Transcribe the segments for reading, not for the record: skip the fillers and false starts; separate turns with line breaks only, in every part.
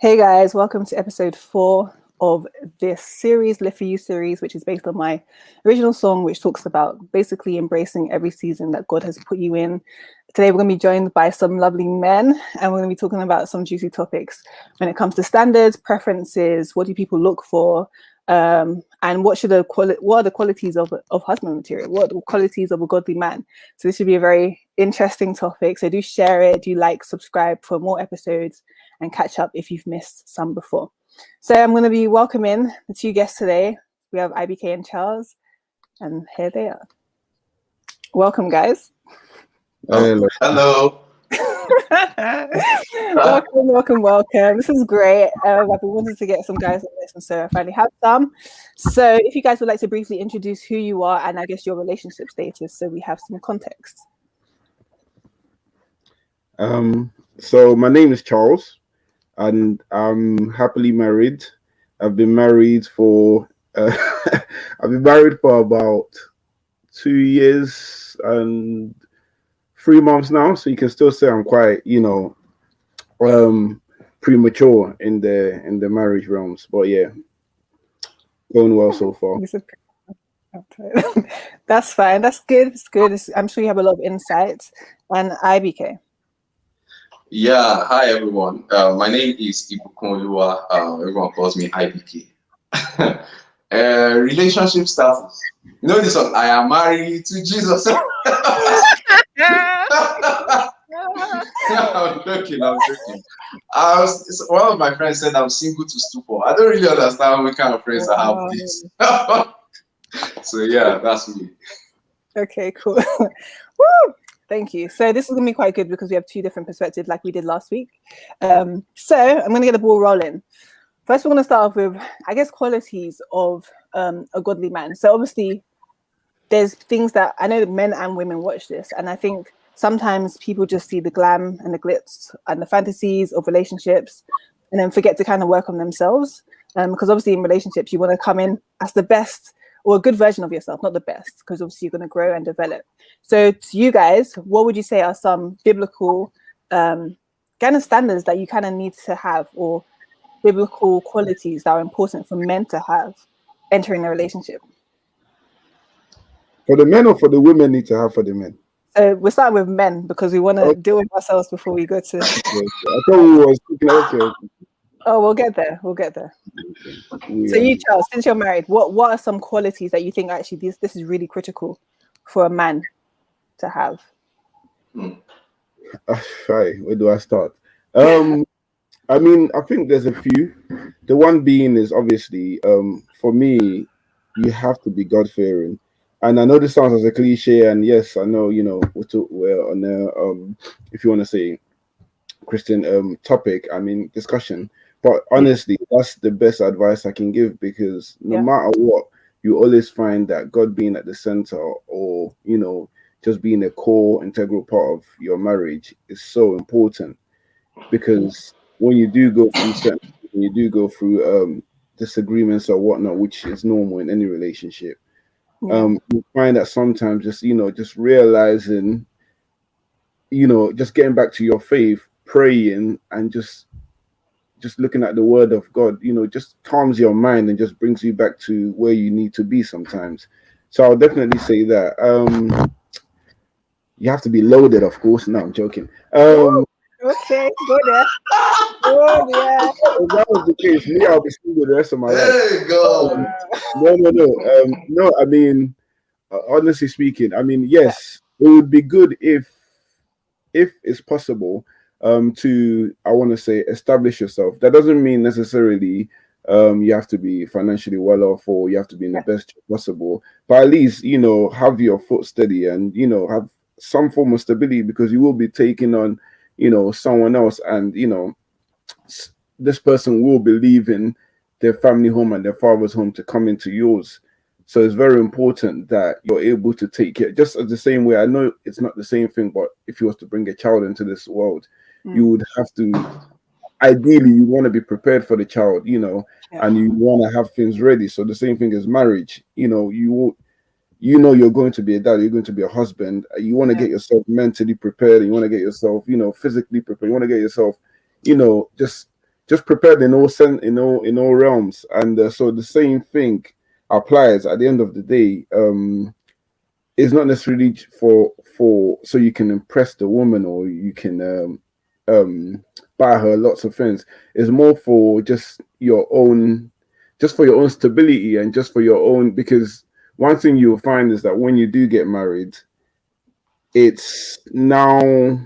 Hey guys, welcome to episode 4 of this series, Live For You series, which is based on my original song, which talks about basically embracing every season that God has put you in. Today, we're going to be joined by some lovely men, and we're going to be talking about some juicy topics when it comes to standards, preferences, what do people look for, and what are the qualities of husband material? What are the qualities of a godly man? So this should be a very interesting topic. So do share it, do like, subscribe for more episodes, and catch up if you've missed some before. So I'm going to be welcoming the two guests today. We have IBK and Charles, and here they are. Welcome, guys.
Hello.
welcome. This is great. I've been wanting to get some guys on this, and so I finally have some. So if you guys would like to briefly introduce who you are and I guess your relationship status, so we have some context.
So my name is Charles, and I'm happily married. I've been married for about 2 years and 3 months now, so you can still say I'm quite, premature in the marriage realms. But yeah, going well so far.
That's fine. That's good. It's good. I'm sure you have a lot of insights. And IBK.
Yeah, hi everyone. My name is Ibukunoluwa. Everyone calls me IBK. Relationship status. You know this one? I am married to Jesus. I'm joking. One of my friends said I'm single to stupor. I don't really understand what kind of friends I have this. So yeah, that's me.
Okay, cool. Woo! Thank you. So this is going to be quite good because we have two different perspectives like we did last week. So I'm going to get the ball rolling. First, we're going to start off with, I guess, qualities of a godly man. So obviously, there's things that I know that men and women watch this. And I think sometimes people just see the glam and the glitz and the fantasies of relationships and then forget to kind of work on themselves. Because obviously in relationships, you want to come in as the best or a good version of yourself, not the best, because obviously you're going to grow and develop. So to you guys, what would you say are some biblical kind of standards that you kind of need to have, or biblical qualities that are important for men to have entering a relationship?
For the men or for the women need to have for the men?
So we're starting with men because we want to deal with ourselves before we go to...
I thought we were speaking, okay.
Oh, we'll get there. Okay. So you, Charles, since you're married, what are some qualities that you think actually this is really critical for a man to have?
Right, where do I start? I mean, I think there's a few. The one being is obviously, for me, you have to be God-fearing. And I know this sounds as a cliche, and yes, I know, we're on a, if you want to say, Christian topic, discussion. But honestly, that's the best advice I can give, because no matter what, you always find that God being at the center, or, just being a core integral part of your marriage is so important. Because when you do go through disagreements or whatnot, which is normal in any relationship, you find that sometimes just realizing, just getting back to your faith, praying, and just looking at the word of God, just calms your mind and just brings you back to where you need to be sometimes. So I'll definitely say that. You have to be loaded, of course. No, I'm joking.
Okay, go there. Oh yeah.
If that was the case, me, I'll be single the rest of my life.
There you go.
No. Honestly speaking, yes, it would be good if it's possible to, I want to say, establish yourself. That doesn't mean necessarily you have to be financially well off, or you have to be in the best shape possible, but at least have your foot steady and have some form of stability, because you will be taking on someone else, and this person will be leaving their family home and their father's home to come into yours. So it's very important that you're able to take care, just as the same way. I know it's not the same thing, but if you was to bring a child into this world, you would have to, ideally, you want to be prepared for the child, and you want to have things ready. So the same thing as marriage, you're going to be a dad, you're going to be a husband. You want to get yourself mentally prepared. You want to get yourself, physically prepared. You want to get yourself, just just prepared in all realms. And so the same thing applies at the end of the day. It's not necessarily for so you can impress the woman, or you can buy her lots of things. It's more for just your own, just for your own stability, and just for your own, because one thing you'll find is that when you do get married, it's now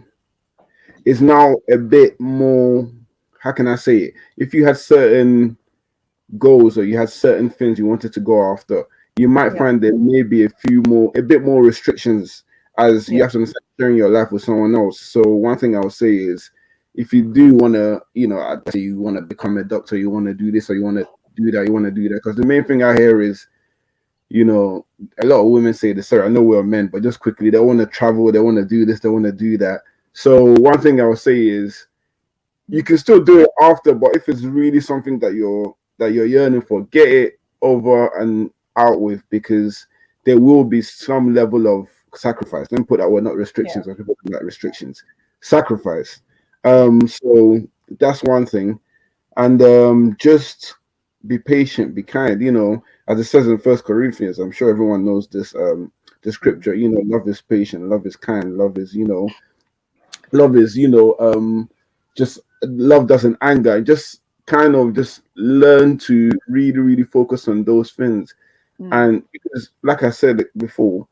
a bit more, how can I say it? If you had certain goals, or you had certain things you wanted to go after, you might find there may be a bit more restrictions, as you have to understand sharing your life with someone else. So one thing I would say is, if you do want to, I'd say you want to become a doctor, you want to do this, or you want to do that, because the main thing I hear is, a lot of women say this. Sorry, I know we're men, but just quickly, they want to travel, they want to do this, they want to do that. So one thing I would say is, you can still do it after, but if it's really something that you're yearning for, get it over and out with, because there will be some level of sacrifice. Let me put that word, not restrictions. People like restrictions, sacrifice. So that's one thing, and just be patient, be kind. As it says in First Corinthians, I'm sure everyone knows this. The scripture, love is patient, love is kind, love is, just love doesn't anger. Just kind of just learn to really, really focus on those things. And because, like I said before,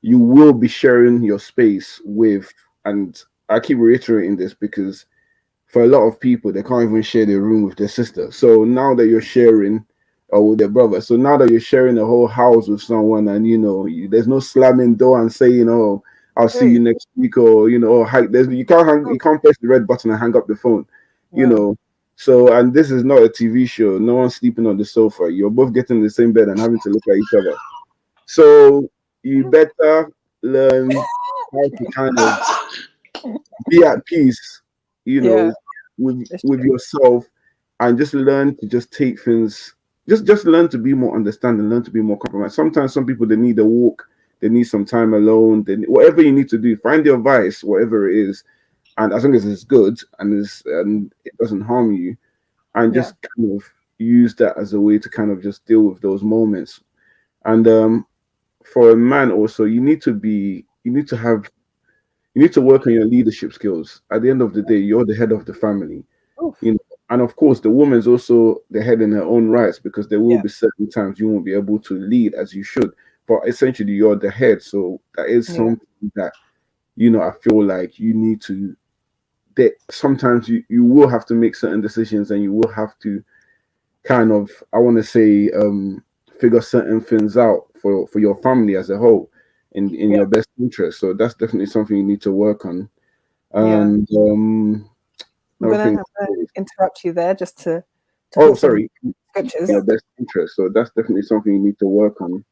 you will be sharing your space with, and I keep reiterating this because for a lot of people, they can't even share their room with their sister. So now that you're sharing, or with their brother, so now that you're sharing a whole house with someone, and there's no slamming door and saying, "Oh, I'll see you next week," or you can't press the red button and hang up the phone, So, and this is not a TV show. No one's sleeping on the sofa. You're both getting in the same bed and having to look at each other. So you better learn how to kind of be at peace, with yourself, and just learn to just take things, just learn to be more understanding, learn to be more compromised. Sometimes some people, they need a walk, they need some time alone, whatever you need to do, find your vice, whatever it is, and as long as it's good and it doesn't harm you, and just kind of use that as a way to kind of just deal with those moments. And for a man also, you need to work on your leadership skills. At the end of the day, you're the head of the family. And of course the woman's also the head in her own rights, because there will be certain times you won't be able to lead as you should, but essentially you're the head. So that is something that I feel like you need to, that sometimes you will have to make certain decisions, and you will have to kind of, I want to say, figure certain things out for your family as a whole, in your best interest. So that's definitely something you need to work on. And
I'm gonna have to interrupt you there just to
sorry,
scriptures.
Your best interest. So that's definitely something you need to work on.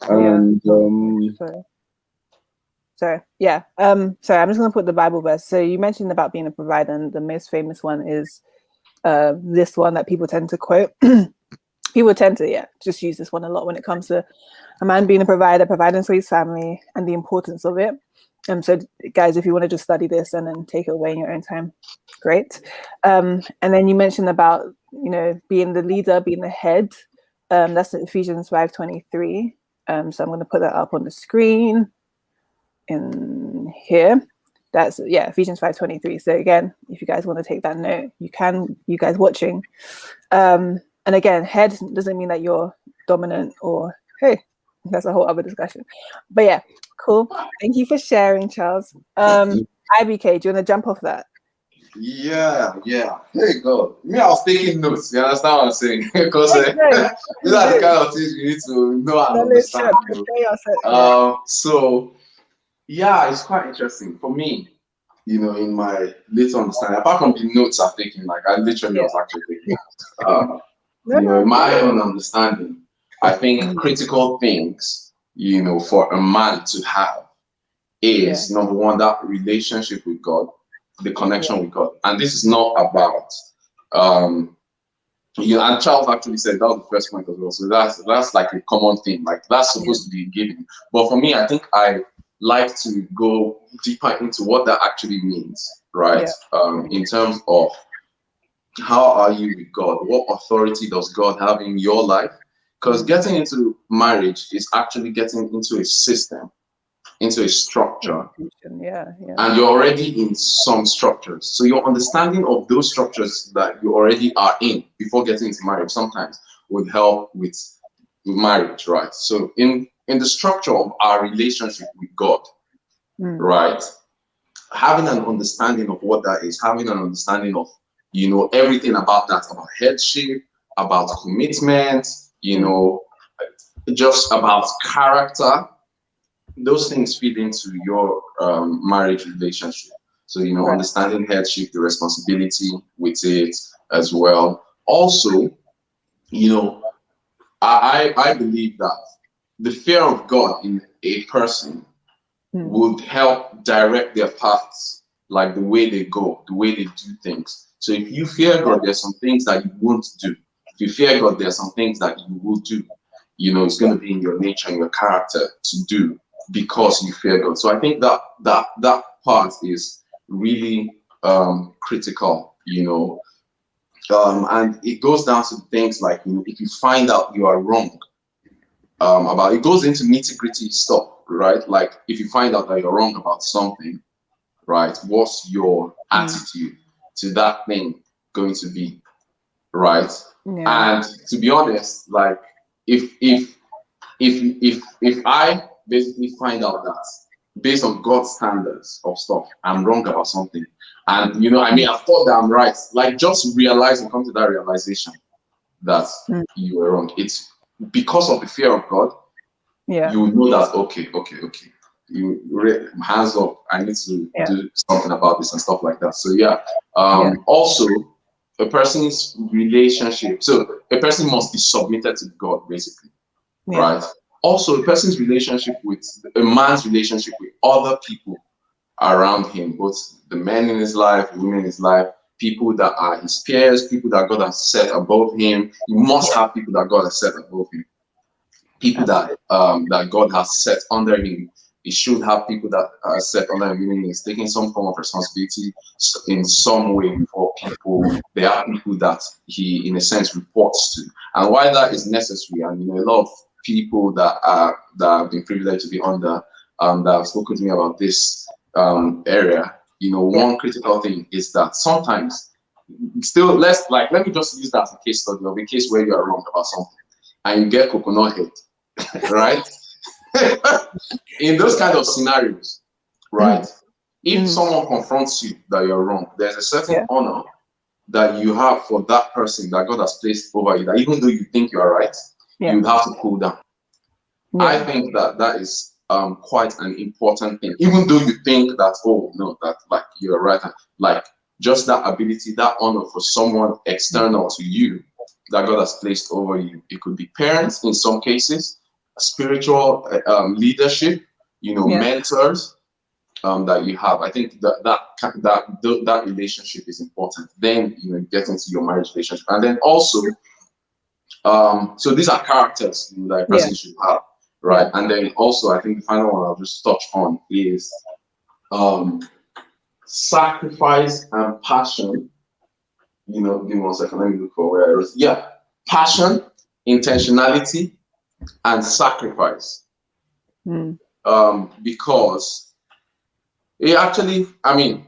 And
sorry, I'm just gonna put the Bible verse. So you mentioned about being a provider, and the most famous one is this one that people tend to quote. People tend to just use this one a lot when it comes to a man being a provider, providing for his family, and the importance of it. So guys, if you want to just study this and then take it away in your own time, great. And then you mentioned about being the leader, being the head. That's Ephesians 5:23. So I'm going to put that up on the screen in here. That's Ephesians 5:23. So again, if you guys want to take that note, you can. You guys watching. And again, head doesn't mean that you're dominant, or that's a whole other discussion. But cool. Thank you for sharing, Charles. IBK, do you want to jump off that?
Yeah. There you go. I was taking notes. You understand what I'm saying? Because these are the kind of things you need to know and understand. So it's quite interesting for me. In my little understanding, apart from the notes I've taken, like I literally was actually taking in my own understanding, I think critical things, for a man to have is number one, that relationship with God, the connection with God. And this is not about and Charles actually said that was the first point as well. So that's like a common thing, like that's supposed to be given. But for me, I think I like to go deeper into what that actually means, right? In terms of How are you with God? What authority does God have in your life? Because getting into marriage is actually getting into a system, into a structure.
Yeah.
And you're already in some structures. So your understanding of those structures that you already are in before getting into marriage sometimes would help with marriage, right? So in the structure of our relationship with God, right? Having an understanding of what that is, having an understanding of, everything about that, about headship, about commitment, just about character, those things feed into your marriage relationship. So, understanding headship, the responsibility with it as well. Also, I believe that the fear of God in a person would help direct their paths, like the way they go, the way they do things. So if you fear God, there's some things that you won't do. If you fear God, there's some things that you will do. It's going to be in your nature and your character to do because you fear God. So I think that part is really critical, and it goes down to things like, if you find out you are wrong, about it goes into nitty-gritty stuff, right? Like if you find out that you're wrong about something, right, what's your attitude to that thing going to be, right? And to be honest, like if I basically find out that based on God's standards of stuff, I'm wrong about something, and I thought that I'm right, like just realize and come to that realization that you were wrong. It's because of the fear of God. You know that okay. Hands up. I need to do something about this and stuff like that. So also a person's relationship. So a person must be submitted to God, basically, right? Also, a person's relationship with a man's relationship with other people around him, both the men in his life, the women in his life, people that are his peers, people that God has set above him. You must have people that God has set above him. People that God has set under him. He should have people that are set under him, meaning he's taking some form of responsibility in some way for people. There are people that he, in a sense, reports to. And why that is necessary, and a lot of people that have been privileged to be under, that have spoken to me about this area, one critical thing is that sometimes, still, let me just use that as a case study of a case where you are wrong about something and you get coconut head, right? In those kind of scenarios, right? If someone confronts you that you're wrong, there's a certain honor that you have for that person that God has placed over you, that even though you think you are right, you have to cool down. I think that is quite an important thing. Even though you think that, oh no, that like you're right, like just that ability, that honor for someone external to you that God has placed over you. It could be parents in some cases, spiritual leadership, mentors that you have. I think that relationship is important. Then get into your marriage relationship, and then also, so these are characters that a person should have, right? And then also, I think the final one I'll just touch on is sacrifice and passion. Give me 1 second. Let me look for where I wrote. Yeah, passion, intentionality, and sacrifice. Because it actually,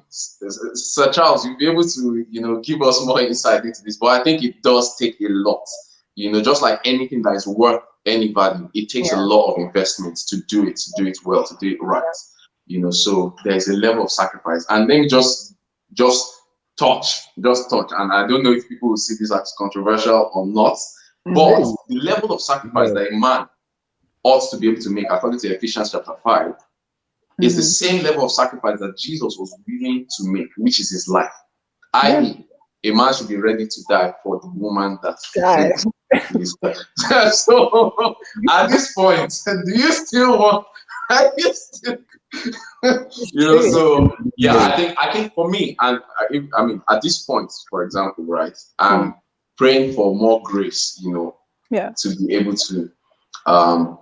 Sir Charles, you'll be able to, give us more insight into this. But I think it does take a lot. Just like anything that is worth any value, it takes a lot of investments to do it well, to do it right. So there's a level of sacrifice. And then just touch, and I don't know if people will see this as controversial or not, but the level of sacrifice that a man ought to be able to make, according to Ephesians chapter 5, is the same level of sacrifice that Jesus was willing to make, which is his life. I.e., a man should be ready to die for the woman that is. So at this point, do you still want? So I think for me, and at this point, for example, right, I'm praying for more grace, to be able to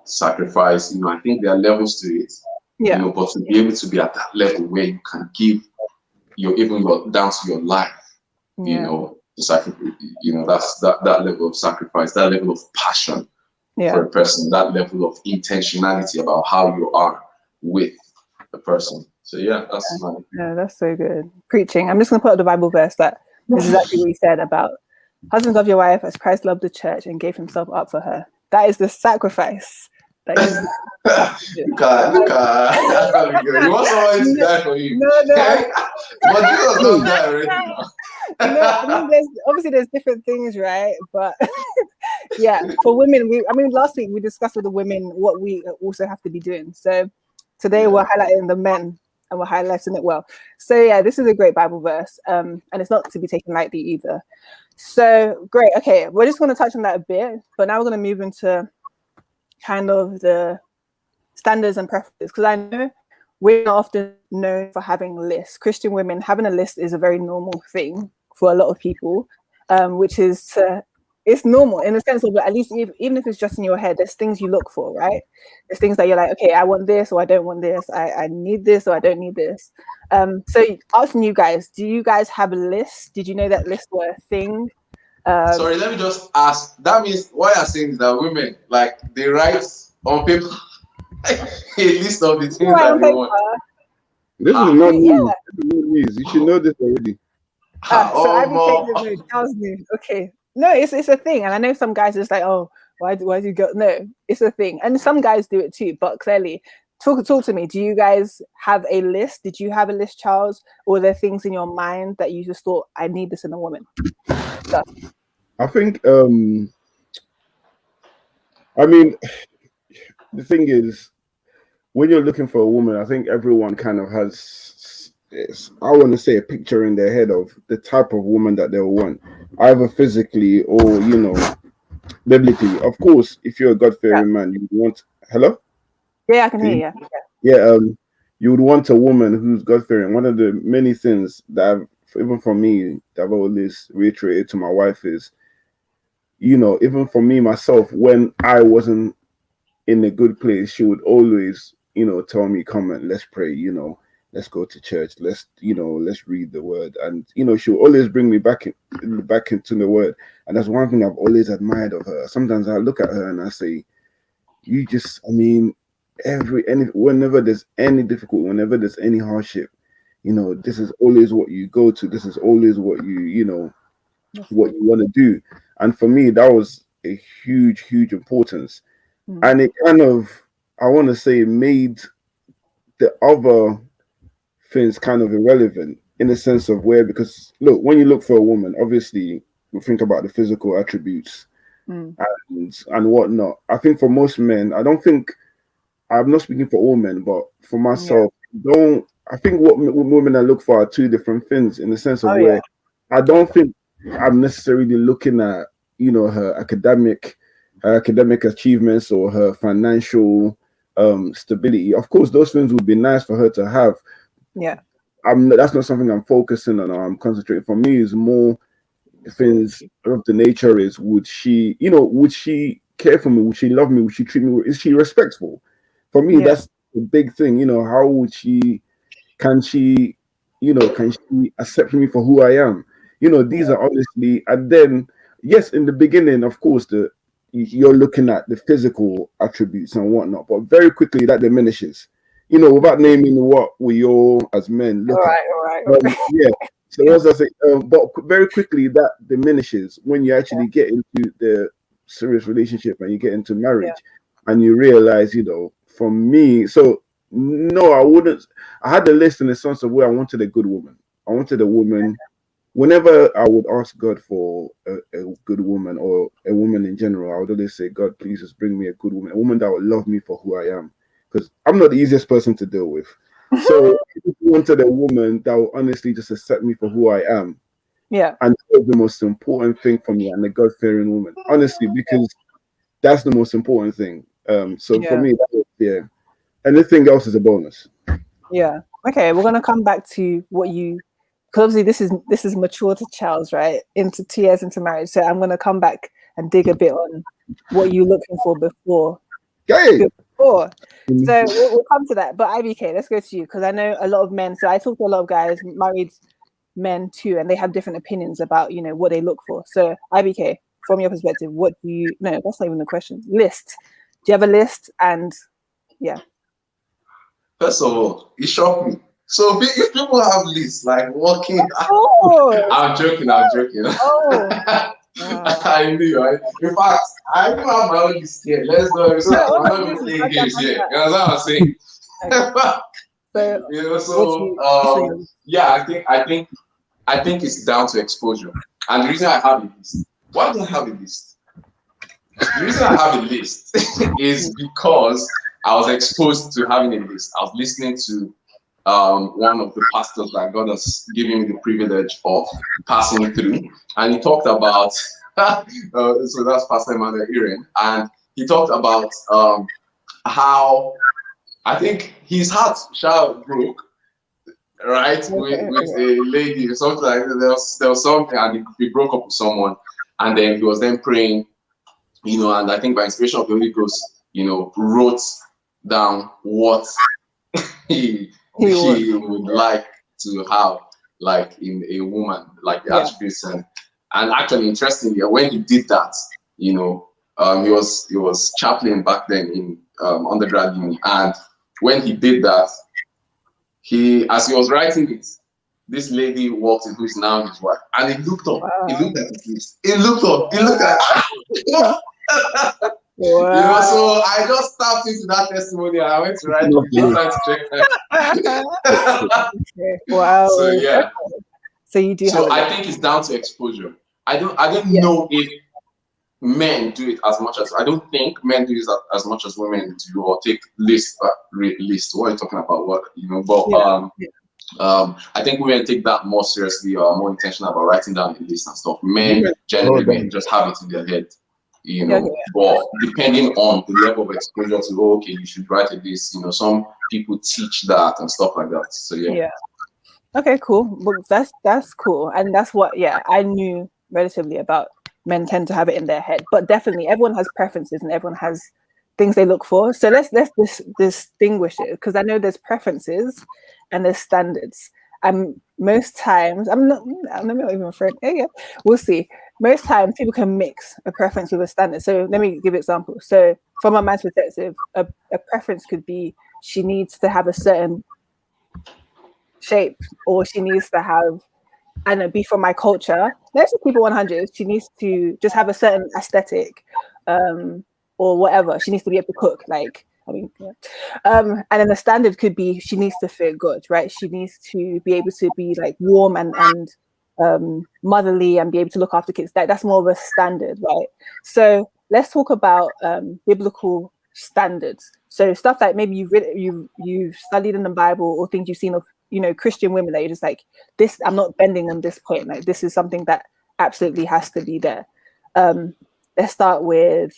sacrifice. I think there are levels to it, but to be able to be at that level where you can give even down to your life, that's that level of sacrifice, that level of passion for a person, that level of intentionality about how you are with a person. So
that's so good. Preaching. I'm just gonna put up the Bible verse that is exactly what he said about husbands love your wife as Christ loved the church and gave himself up for her. That is the sacrifice that you
look at you want someone to die for you. No. But Jesus don't die already now.
No, there's different things, right? But for women, last week we discussed with the women what we also have to be doing. So today we're highlighting the men and we're highlighting it well. So this is a great Bible verse, and it's not to be taken lightly either. So great. Okay, we're just going to touch on that a bit, but now we're going to move into kind of the standards and preferences, because I know we're often known for having lists. Christian women having a list is a very normal thing for a lot of people, which is it's normal in the sense of, at least even if it's just in your head, there's things you look for, right? There's things that you're like, okay, I want this or I don't want this. I need this or I don't need this. So asking you guys, do you guys have a list? Did you know that lists were a thing?
Sorry, let me just ask. That means what you're saying is that women, like, they write on paper a list of the things that they want.
This is not news. You should know this already.
So I became that was new. Okay. No, it's a thing. And I know some guys are just like, oh, why do you go? No, it's a thing. And some guys do it too, but clearly, talk to me. Do you guys have a list? Did you have a list, Charles? Or were there things in your mind that you just thought, I need this in a woman?
I think the thing is, when you're looking for a woman, I think everyone kind of has, I want to say, a picture in their head of the type of woman that they'll want, either physically or, biblically. Of course, if you're a God-fearing man, you want... Hello?
Yeah, I can hear you.
Yeah, you would want a woman who's God-fearing. One of the many things that even for me, that I've always reiterated to my wife is, even for me, myself, when I wasn't in a good place, she would always, tell me, come and let's pray, let's go to church, let's read the word. And, she'll always bring me back into the word. And that's one thing I've always admired of her. Sometimes I look at her and I say, whenever there's any difficulty, whenever there's any hardship, this is always what you go to. This is always what what you want to do. And for me, that was a huge, huge importance. And it kind of, I want to say, made the other things kind of irrelevant in the sense of because look, when you look for a woman, obviously you think about the physical attributes and whatnot. I think for most men, I'm not speaking for all men, but for myself, I think what women I look for are two different things in the sense of I don't think I'm necessarily looking at, her academic achievements or her financial stability. Of course, those things would be nice for her to have.
Yeah.
That's not something I'm focusing on or I'm concentrating. For me, is more things of the nature is, would she care for me? Would she love me? Would she treat me? Is she respectful? For me, that's a big thing. How would can she accept me for who I am? These are honestly, and then, yes, in the beginning, of course, you're looking at the physical attributes and whatnot, but very quickly that diminishes, without naming what we all as men look at.
All right.
So as I say, but very quickly that diminishes when you actually get into the serious relationship and you get into marriage and you realize, for me, so no, I wouldn't. I had the list in the sense of where I wanted a good woman. I wanted a woman. Whenever I would ask God for a good woman or a woman in general, I would always say, God, please just bring me a good woman, a woman that would love me for who I am. Because I'm not the easiest person to deal with. So I wanted a woman that would honestly just accept me for who I am.
Yeah.
And that was the most important thing for me, and a God-fearing woman. Honestly, because that's the most important thing. So for me, that was, anything else is a bonus.
Yeah. Okay, we're gonna come back to what you, because obviously this is mature to Charles, right? Into 2 years into marriage. So I'm gonna come back and dig a bit on what you're looking for before.
Okay.
So we'll come to that. But IBK, let's go to you, because I know a lot of men. So I talk to a lot of guys, married men too, and they have different opinions about, you know, what they look for. So IBK, from your perspective, what do you, no, that's not even the question. List. Do you have a list? And yeah.
First of all, it shocked me. So if people have lists like walking,
Oh,
I'm joking.
oh. Wow.
I knew. In fact, I even have my own list here. Let's go. I'm not even playing games here. You know what I'm saying?
So,
you know, so yeah, I think it's down to exposure. And the reason I have a list, why do I have a list? The reason I have a list is because I was exposed to having a list. I was listening to one of the pastors that God has given me the privilege of passing through, and he talked about so that's Pastor Emmanuel Iren, and he talked about how I think his heart broke, right, with a lady or something like that. There was something, and he broke up with someone, and then he was then praying, you know, and I think by inspiration of the Holy Ghost, you know, wrote down what he would like to have, like in a woman, like the attributes, and actually, interestingly, when he did that, you know, he was chaplain back then in undergrad uni, and when he did that, as he was writing it, this lady walked in, who's now his wife, and he looked up, he looked at his list, he looked at
Wow.
You know, so I just tapped into that testimony and I went to write it.
Wow.
So yeah.
So you do.
So I think it's down to exposure. I don't know if men do it as much as, I don't think men do it as much as women do, or take list. What are you talking about? What, you know? But I think women take that more seriously, or more intentional about writing down a list and stuff. Men generally just have it in their head, you know. But depending on the level of exposure to, okay, you should write a list. You know, some people teach that and stuff like that. So yeah.
Okay, cool. Well, that's cool, and that's what I knew relatively about. Men tend to have it in their head, but definitely everyone has preferences and everyone has things they look for. So let's distinguish it, because I know there's preferences and there's standards. And most times, I'm not even afraid. Yeah, we'll see. Most times people can mix a preference with a standard. So let me give an example. So from a man's perspective, a preference could be she needs to have a certain shape, or she needs to have, I don't know, be from my culture. Let's just keep it 100. She needs to just have a certain aesthetic, or whatever. She needs to be able to cook, like, I mean, and then the standard could be she needs to feel good, right? She needs to be able to be like warm and motherly and be able to look after kids. That's more of a standard, right? So let's talk about biblical standards. So stuff like maybe you've studied in the Bible, or things you've seen of, you know, Christian women that you're just like, this, I'm not bending on this point. Like, this is something that absolutely has to be there. Let's start with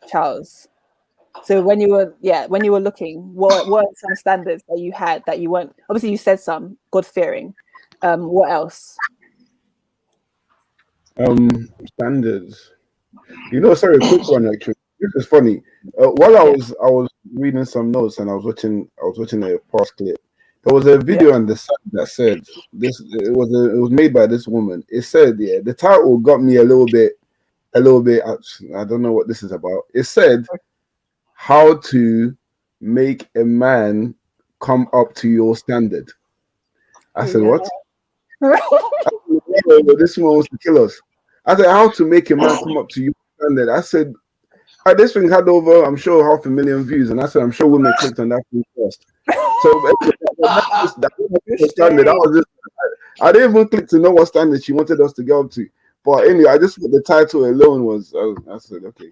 Charles. So when you were looking, what were some standards that you had that you weren't? Obviously, you said some God-fearing. What else?
Standards. You know, sorry, a quick one actually. This is funny. While I was reading some notes and I was watching a past clip. There was a video on the side that said this. It was made by this woman. It said, the title got me a little bit. I don't know what this is about. It said, how to make a man come up to your standard. I said, what? This one wants to kill us. I said, how to make a man come up to your standard. I said, this thing had over, I'm sure, 500,000 views, and I said, I'm sure women clicked on that thing first. So standard. I didn't even click to know what standard she wanted us to go up to. But anyway, I just the title alone was. I said, okay.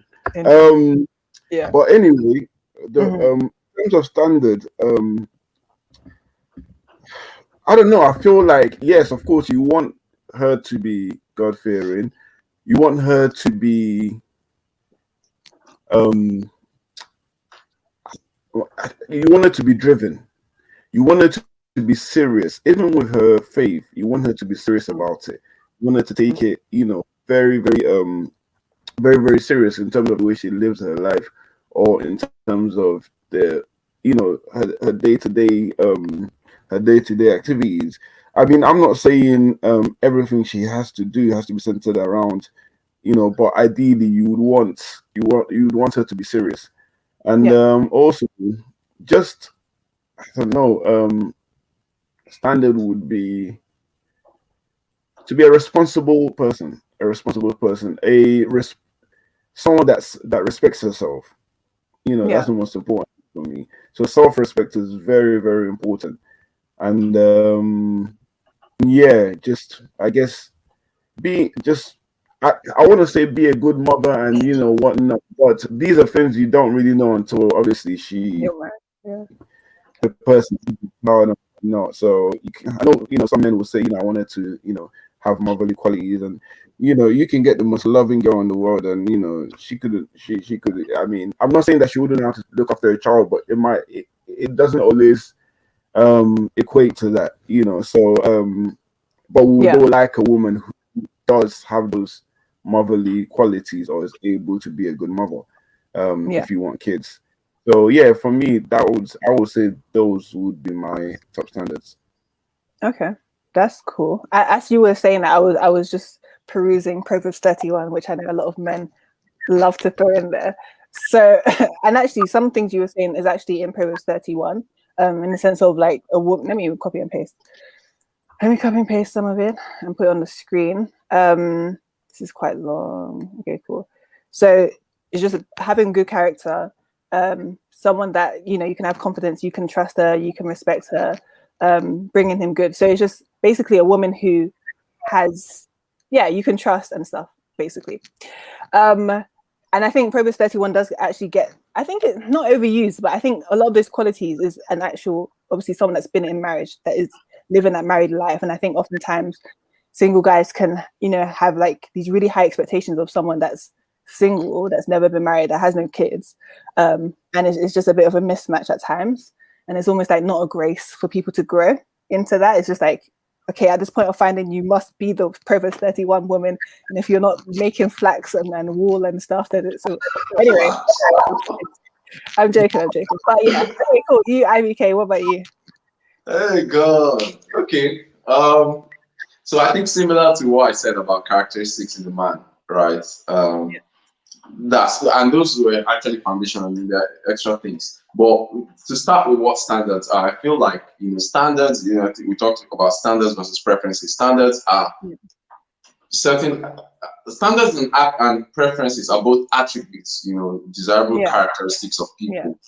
But anyway, in terms of standard, I don't know. I feel like, yes, of course, you want her to be God-fearing. You want her to be you want her to be driven. You want her to be serious. Even with her faith, you want her to be serious about it. You want her to take it, you know, very, very, very, very serious in terms of the way she lives her life, or in terms of the, you know, her day-to-day activities. I mean, I'm not saying everything she has to do has to be centered around, but ideally you would want her to be serious. And also, just, I don't know, standard would be to be a responsible person, someone that respects herself. That's the most important for me. So self-respect is very, very important. And yeah, just, I guess, be just I want to say be a good mother and whatnot, but these are things you don't really know until obviously the person no, no. So I know some men will say I wanted to have motherly qualities, and you can get the most loving girl in the world, and she could. I mean, I'm not saying that she wouldn't know how to look after a child, but it doesn't always equate to that, so but we would all like a woman who does have those motherly qualities or is able to be a good mother if you want kids. So yeah, for me, I would say those would be my top standards.
Okay, that's cool. As you were saying that, I was just perusing Proverbs 31, which I know a lot of men love to throw in there. So, and actually, some things you were saying is actually in Proverbs 31, in the sense of like a woman. Let me copy and paste. Let me copy and paste some of it and put it on the screen. This is quite long. Okay, cool. So it's just having good character, someone that you can have confidence, you can trust her, you can respect her, bringing him good. So it's just basically a woman who has, you can trust and stuff, basically. And I think Proverbs 31 does actually get, I think it's not overused, but I think a lot of those qualities is an actual, obviously someone that's been in marriage, that is living that married life. And I think oftentimes single guys can, have like these really high expectations of someone that's single, that's never been married, that has no kids. And it's just a bit of a mismatch at times. And it's almost like not a grace for people to grow into that. It's just like, okay, at this point of finding, you must be the Proverbs 31 woman. And if you're not making flax and wool and stuff, then it's anyway. I'm joking. But yeah, okay, cool. You, IBK, what about you?
Hey God. Okay. So I think similar to what I said about characteristics in the man, right? Those were actually foundational in the extra things. But to start with, what standards are, I feel like standards. We talked about standards versus preferences. Standards are certain standards and preferences are both attributes, desirable characteristics of people,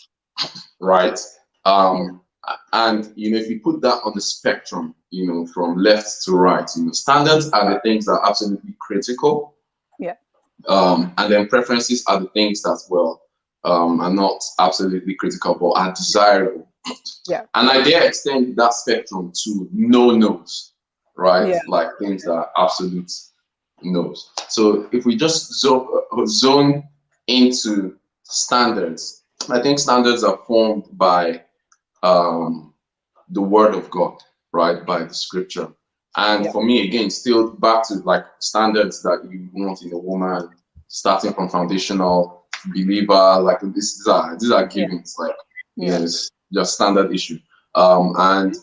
right? And if you put that on the spectrum, from left to right, standards are the things that are absolutely critical. And then preferences are the things that are not absolutely critical but are desirable. And I dare extend that spectrum to no-nos, right? Like things that are absolute no's. So if we just zone into standards, I think standards are formed by the word of God, right? By the scripture. And for me, again, still back to like standards that you want in a woman, starting from foundational, believer, like these are givens, like it's just standard issue. And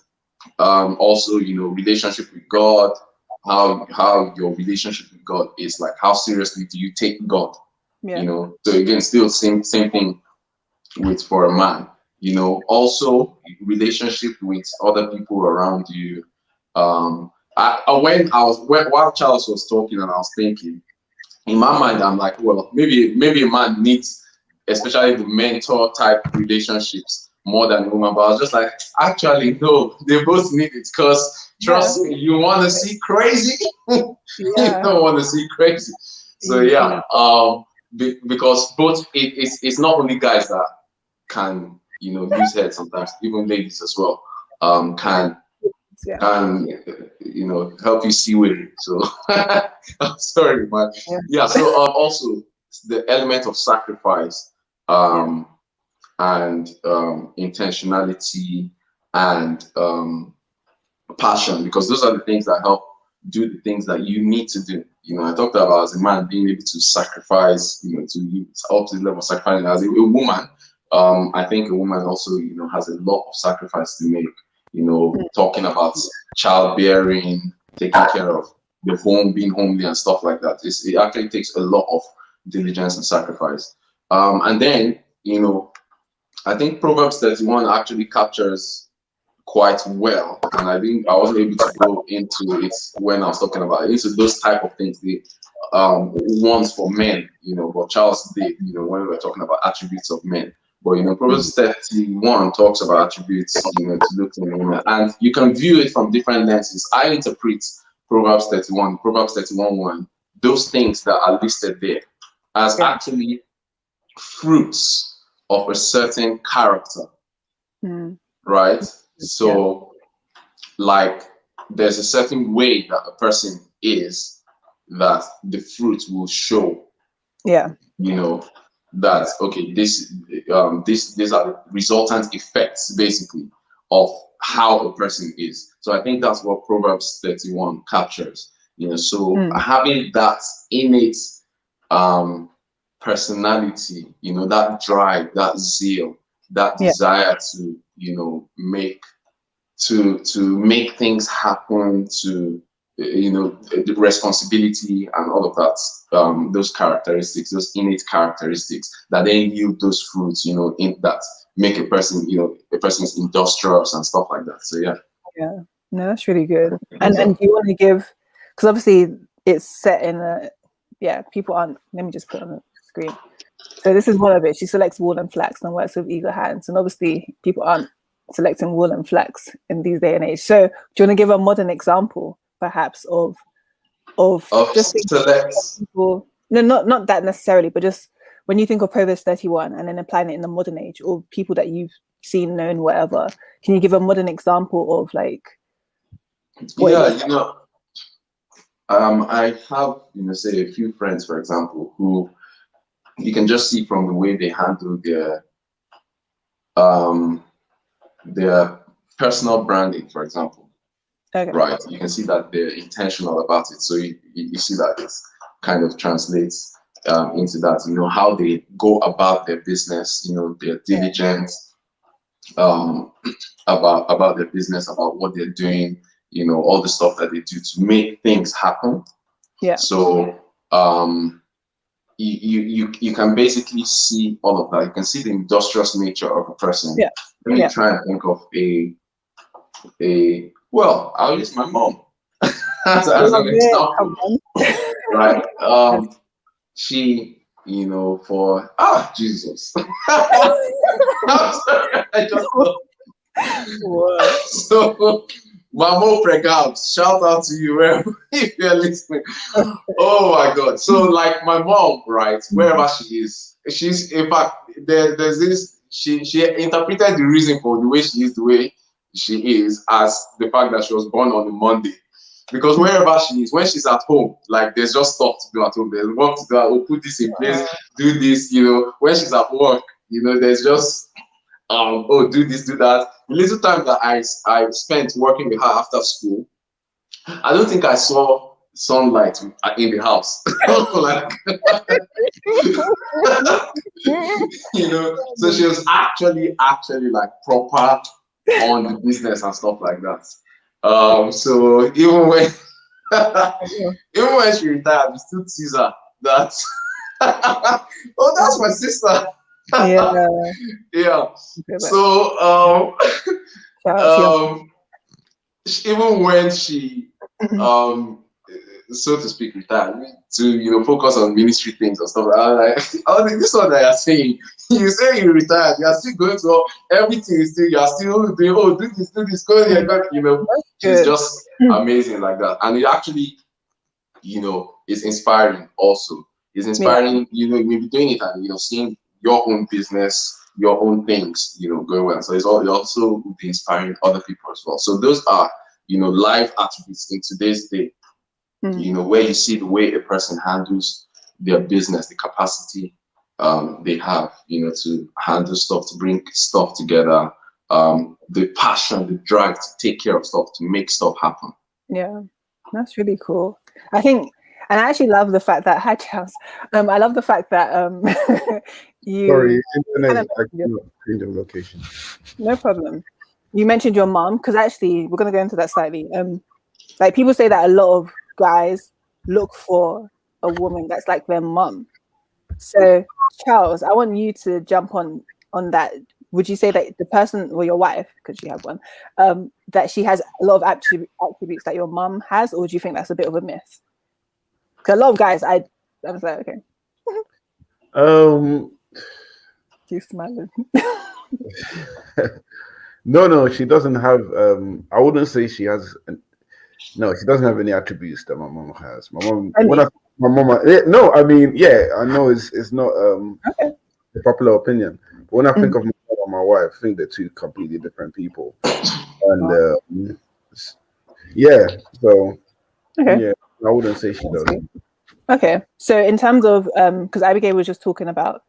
also, relationship with God, how your relationship with God is, like how seriously do you take God? So again, still same thing with for a man. Also relationship with other people around you. While Charles was talking and I was thinking, in my mind, I'm like, well, maybe a man needs, especially the mentor type relationships, more than a woman. But I was just like, actually, no, they both need it, because trust me, you want to see crazy, you don't want to see crazy. So because both it's not only guys that can lose head sometimes, even ladies as well can help you see with it. So I'm sorry, man. So also the element of sacrifice and intentionality and passion, because those are the things that help do the things that you need to do. I talked about as a man being able to sacrifice, to up to the level of sacrificing. As a woman, I think a woman also, has a lot of sacrifice to make, talking about childbearing, taking care of the home, being homely and stuff like that. It actually takes a lot of diligence and sacrifice. And then, I think Proverbs 31 actually captures quite well, and I think I wasn't able to go into it when I was talking about it, into those type of things, the ones for men, but Charles did, when we were talking about attributes of men. But Proverbs 31 talks about attributes, to look in women, and you can view it from different lenses. I interpret Proverbs 31:1, those things that are listed there as actually fruits of a certain character, right? So, like, there's a certain way that a person is that the fruit will show.
Yeah.
That okay, these are the resultant effects, basically, of how a person is. So I think that's what Proverbs 31 captures. So having that innate personality, that drive, that zeal, that desire to make things happen, to the responsibility and all of that, those characteristics, those innate characteristics that then yield those fruits, in that make a person, a person's industrious and stuff like that. So yeah,
no, that's really good. And do you want to give, because obviously it's set in people aren't, let me just put it on the screen. So this is one of it. She selects wool and flax and works with eager hands, and obviously people aren't selecting wool and flax in these day and age. So do you want to give a modern example perhaps of just people, no, not that necessarily, but just when you think of Proverbs 31 and then applying it in the modern age, or people that you've seen, known, whatever, can you give a modern example of like
I have say a few friends, for example, who you can just see from the way they handle their personal branding, for example. Okay. Right, you can see that they're intentional about it. So you see that it kind of translates into that. How they go about their business. They're diligent about their business, about what they're doing. All the stuff that they do to make things happen.
Yeah.
So you can basically see all of that. You can see the industrious nature of a person.
Yeah.
Let me try and think of well, I'll use my mom as an example, right? She, for Jesus. I'm sorry, I just so my mom Pregabs, shout out to you if you're listening. Oh my God! So like my mom, right? Wherever she is, she's in fact there's this. She interpreted the reason for the way she is the way she is as the fact that she was born on a Monday, because wherever she is, when she's at home, like there's just stuff to do at home. There's work to do. Oh, put this in place, do this. When she's at work, there's just do this, do that. The little time that I spent working with her after school, I don't think I saw sunlight in the house. Like, so she was actually like proper on the business and stuff like that. So even when she retired, we still tease her that oh, that's my sister. Yeah. So even when she so to speak retired to focus on ministry things and stuff, I think this one that you're saying, you say you retired, you are still going to everything is still, you are still doing do this, go here, she's just amazing like that. And it actually is inspiring also. It's inspiring, you may be doing it and seeing your own business, your own things, going well. So it also will be inspiring other people as well. So those are, life attributes in today's day, where you see the way a person handles their business, the capacity they have, to handle stuff, to bring stuff together, the passion, the drive to take care of stuff, to make stuff happen.
Yeah, that's really cool. I think, and I actually love the fact that, hi Charles, I love the fact that you...
Sorry, internet, I cannot change the location.
No problem. you mentioned your mom, because actually we're gonna go into that slightly. Like people say that a lot of guys look for a woman that's like their mom. So Charles, I want you to jump on that. Would you say that the person or your wife, because you have one, that she has a lot of attributes that your mom has, or do you think that's a bit of a myth? Because a lot of guys, I was like, okay. She's smiling.
No, she doesn't have. I wouldn't say she has. No, she doesn't have any attributes that my mom has. My mom, no, I mean, yeah, I know it's not
okay.
a popular opinion, but when I think of my wife, I think they're two completely different people, and yeah, so
okay.
Yeah, I wouldn't say she does.
Okay, so in terms of because Abigail was just talking about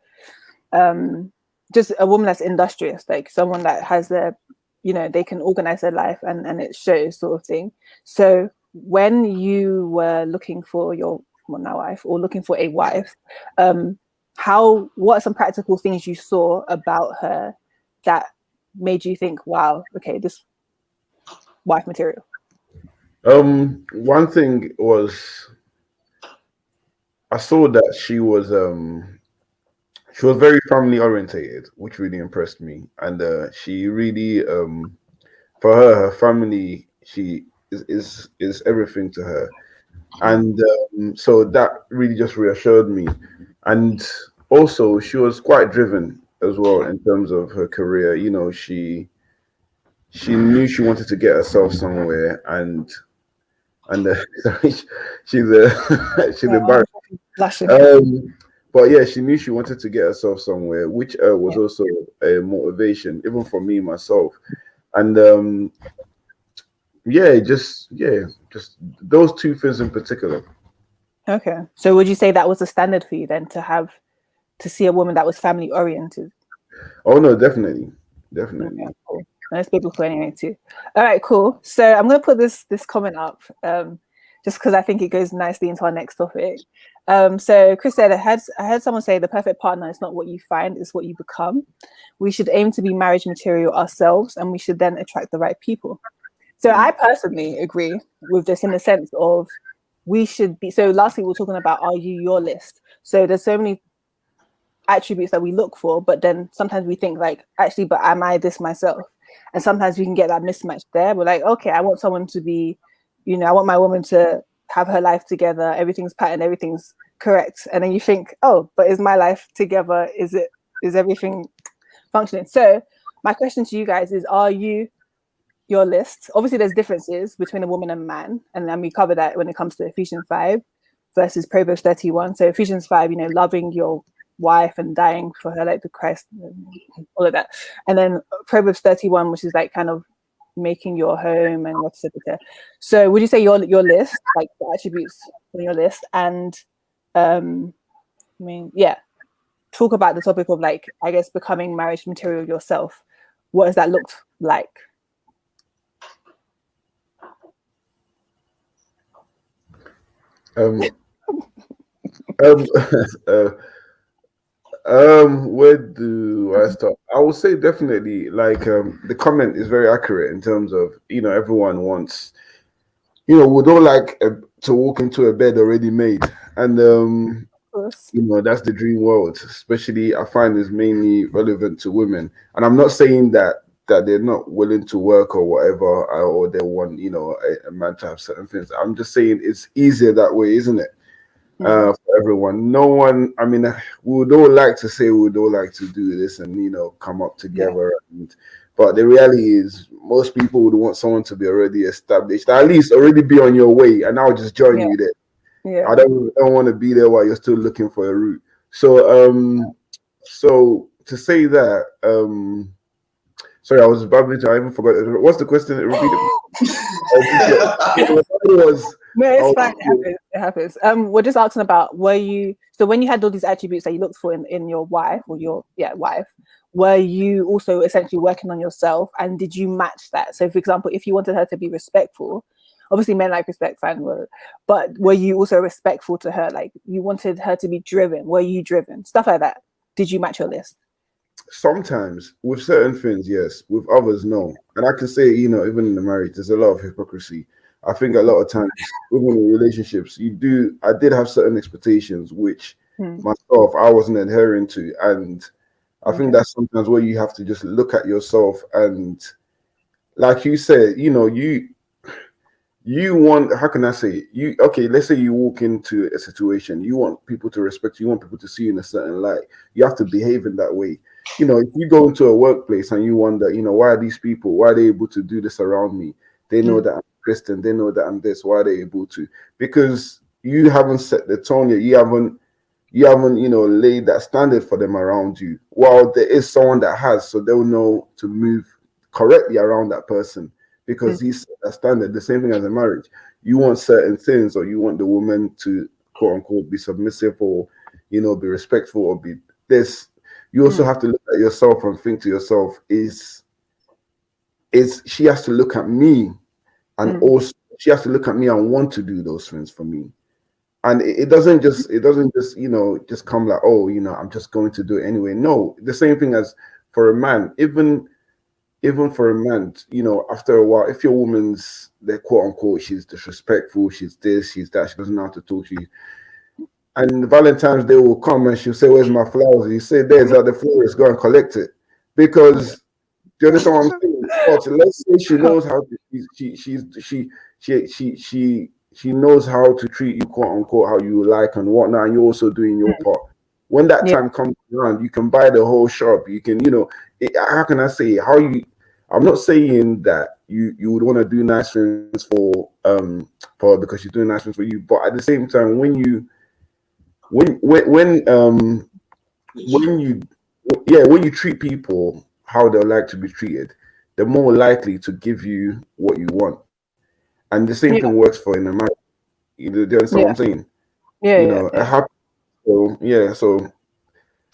just a woman that's industrious, like someone that has their, they can organize their life and it shows, sort of thing. So when you were looking for your now wife, or looking for a wife, what are some practical things you saw about her that made you think, wow, okay, this wife material?
One thing was I saw that she was very family orientated, which really impressed me. And she really, for her family, she is everything to her. And so that really just reassured me. And also, she was quite driven as well in terms of her career. She knew she wanted to get herself somewhere, and she's embarrassed. But yeah, she knew she wanted to get herself somewhere, which was also a motivation, even for me myself. And just those two things in particular.
Okay, so would you say that was a standard for you then, to see a woman that was family oriented?
Oh no, definitely. Okay,
cool. That's biblical anyway too. All right, cool. So I'm going to put this comment up just because I think it goes nicely into our next topic. So Chris said, I heard someone say the perfect partner is not what you find, it's what you become. We should aim to be marriage material ourselves, and we should then attract the right people. So I personally agree with this in the sense of we should be. So lastly, we're talking about, are you your list? So there's so many attributes that we look for, but then sometimes we think like, actually, but am I this myself? And sometimes we can get that mismatch there. We're like, okay, I want someone to be, I want my woman to have her life together, everything's patterned, everything's correct. And then you think, oh, but is my life together? Is everything functioning? So my question to you guys is, are you your list? Obviously there's differences between a woman and man, and then we cover that when it comes to Ephesians 5 versus Proverbs 31. So Ephesians 5, loving your wife and dying for her like the Christ, all of that. And then Proverbs 31, which is like kind of making your home and what's it. So would you say your list, like the attributes on your list, and talk about the topic of, like, I guess, becoming marriage material yourself. What does that look like?
Where do I start? I would say definitely, like, the comment is very accurate in terms of, everyone wants, would all like to walk into a bed already made, and that's the dream world. Especially, I find is mainly relevant to women, and I'm not saying that they're not willing to work or whatever, or they want, a man to have certain things. I'm just saying it's easier that way, isn't it? For everyone. No one, I mean, we would all like to say we would all like to do this and, come up together. Yeah. But the reality is most people would want someone to be already established, at least already be on your way, and I'll just join you there. Yeah. I don't want to be there while you're still looking for a route. So, so to say that, sorry, I was babbling. I even forgot. What's the question? Repeat it.
No, it's fine. It happens. We're just asking about, when you had all these attributes that you looked for in your wife, or your wife, were you also essentially working on yourself, and did you match that? So, for example, if you wanted her to be respectful, obviously men like respect, fine, but were you also respectful to her? Like, you wanted her to be driven. Were you driven? Stuff like that. Did you match your list?
sometimes with certain things, yes, with others, no. And I can say, you know, even in the marriage, there's a lot of hypocrisy. I think a lot of times, even in relationships, I did have certain expectations which myself I wasn't adhering to. And I think that's sometimes where you have to just look at yourself and, like you said, you know, you want, how can I say it? Okay, let's say you walk into a situation, you want people to respect you, you want people to see you in a certain light. You have to behave in that way. You know, if you go into a workplace and you wonder, you know, why are these people, why are they able to do this around me? They know that I'm Christian, they know that I'm this, why are they able to? Because you haven't set the tone yet, you haven't, you know, laid that standard for them around you. While there is someone that has, so they'll know to move correctly around that person because he's set that standard. The same thing as a marriage. You want certain things, or you want the woman to quote unquote be submissive, or, you know, be respectful, or be this. You also have to look at yourself and think to yourself, is she has to look at me, and also she has to look at me and want to do those things for me. And it doesn't just, you know, just come like, oh, you know, I'm just going to do it anyway. No, the same thing as for a man, even for a man, you know, after a while, if your woman's, they're quote unquote, she's disrespectful, she's this, she's that, she doesn't know how to talk to you. And Valentine's Day will come and she'll say, where's my flowers? You say, there's at the florist, go and collect it. Because, do you understand what I'm saying? But let's say she knows how to, she knows how to treat you, quote unquote, how you like and whatnot, and you're also doing your part. When that time comes around, you can buy the whole shop. You can, you know, how can I say it? I'm not saying that you would want to do nice things for because she's doing nice things for you, but at the same time, when you treat people how they like to be treated, they're more likely to give you what you want. And the same thing works for in a marriage. You understand what I'm saying?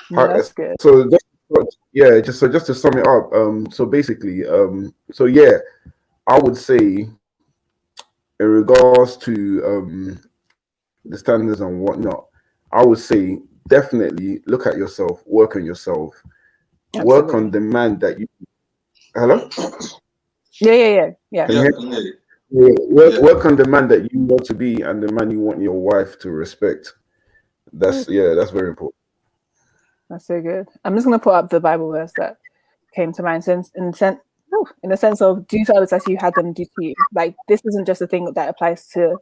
That's good.
Just to sum it up, so basically, I would say in regards to the standards and whatnot, I would say definitely look at yourself, work on yourself, work on the man that you. Hello?
Yeah.
Work on the man that you want to be and the man you want your wife to respect. That's very important.
That's so good. I'm just gonna put up the Bible verse that came to mind. Since in the sense of do to others as you had them do to you. Like this isn't just a thing that applies to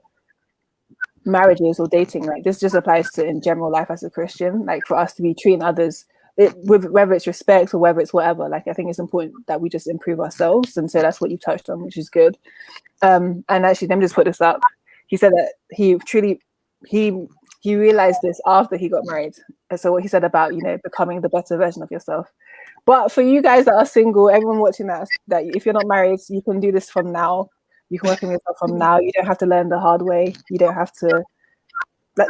marriages or dating. Like this just applies to in general life as a Christian. Like for us to be treating others with whether it's respect or whether it's whatever. Like I think it's important that we just improve ourselves, and so that's what you touched on, which is good. And actually, let me just put this up. He said that he realized this after he got married. And so what he said about, you know, becoming the better version of yourself. But for you guys that are single, everyone watching that if you're not married, you can do this from now. You can work on yourself from now. You don't have to learn the hard way. You don't have to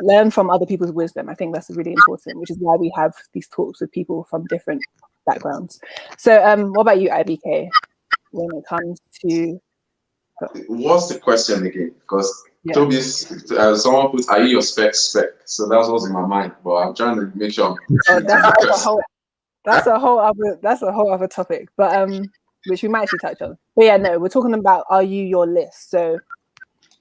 learn from other people's wisdom. I think that's really important, which is why we have these talks with people from different backgrounds. So what about you, IBK, when it comes to...
What's the question again? Because Toby's, someone put, are you your spec? So that's what's in my mind, but I'm trying to make sure
that's a whole other topic, but which we might actually touch on. But yeah, no, we're talking about, are you your list? So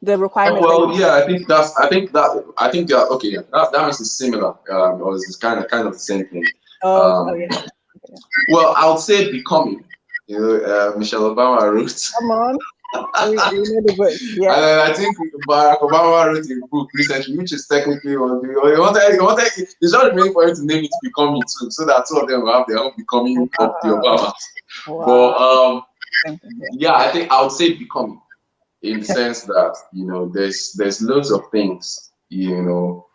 the requirements.
I think that okay, yeah, that is similar, or it's kind of the same thing. Well, I would say becoming. You know, Michelle Obama wrote.
Come on. We know the book. Yeah.
And I think Barack Obama wrote a book recently, which is technically he wanted it's not really for him to name it Becoming too, so that two of them will have their own Becoming of the Obama. Wow. But I think I would say becoming, in the sense that, you know, there's loads of things, you know,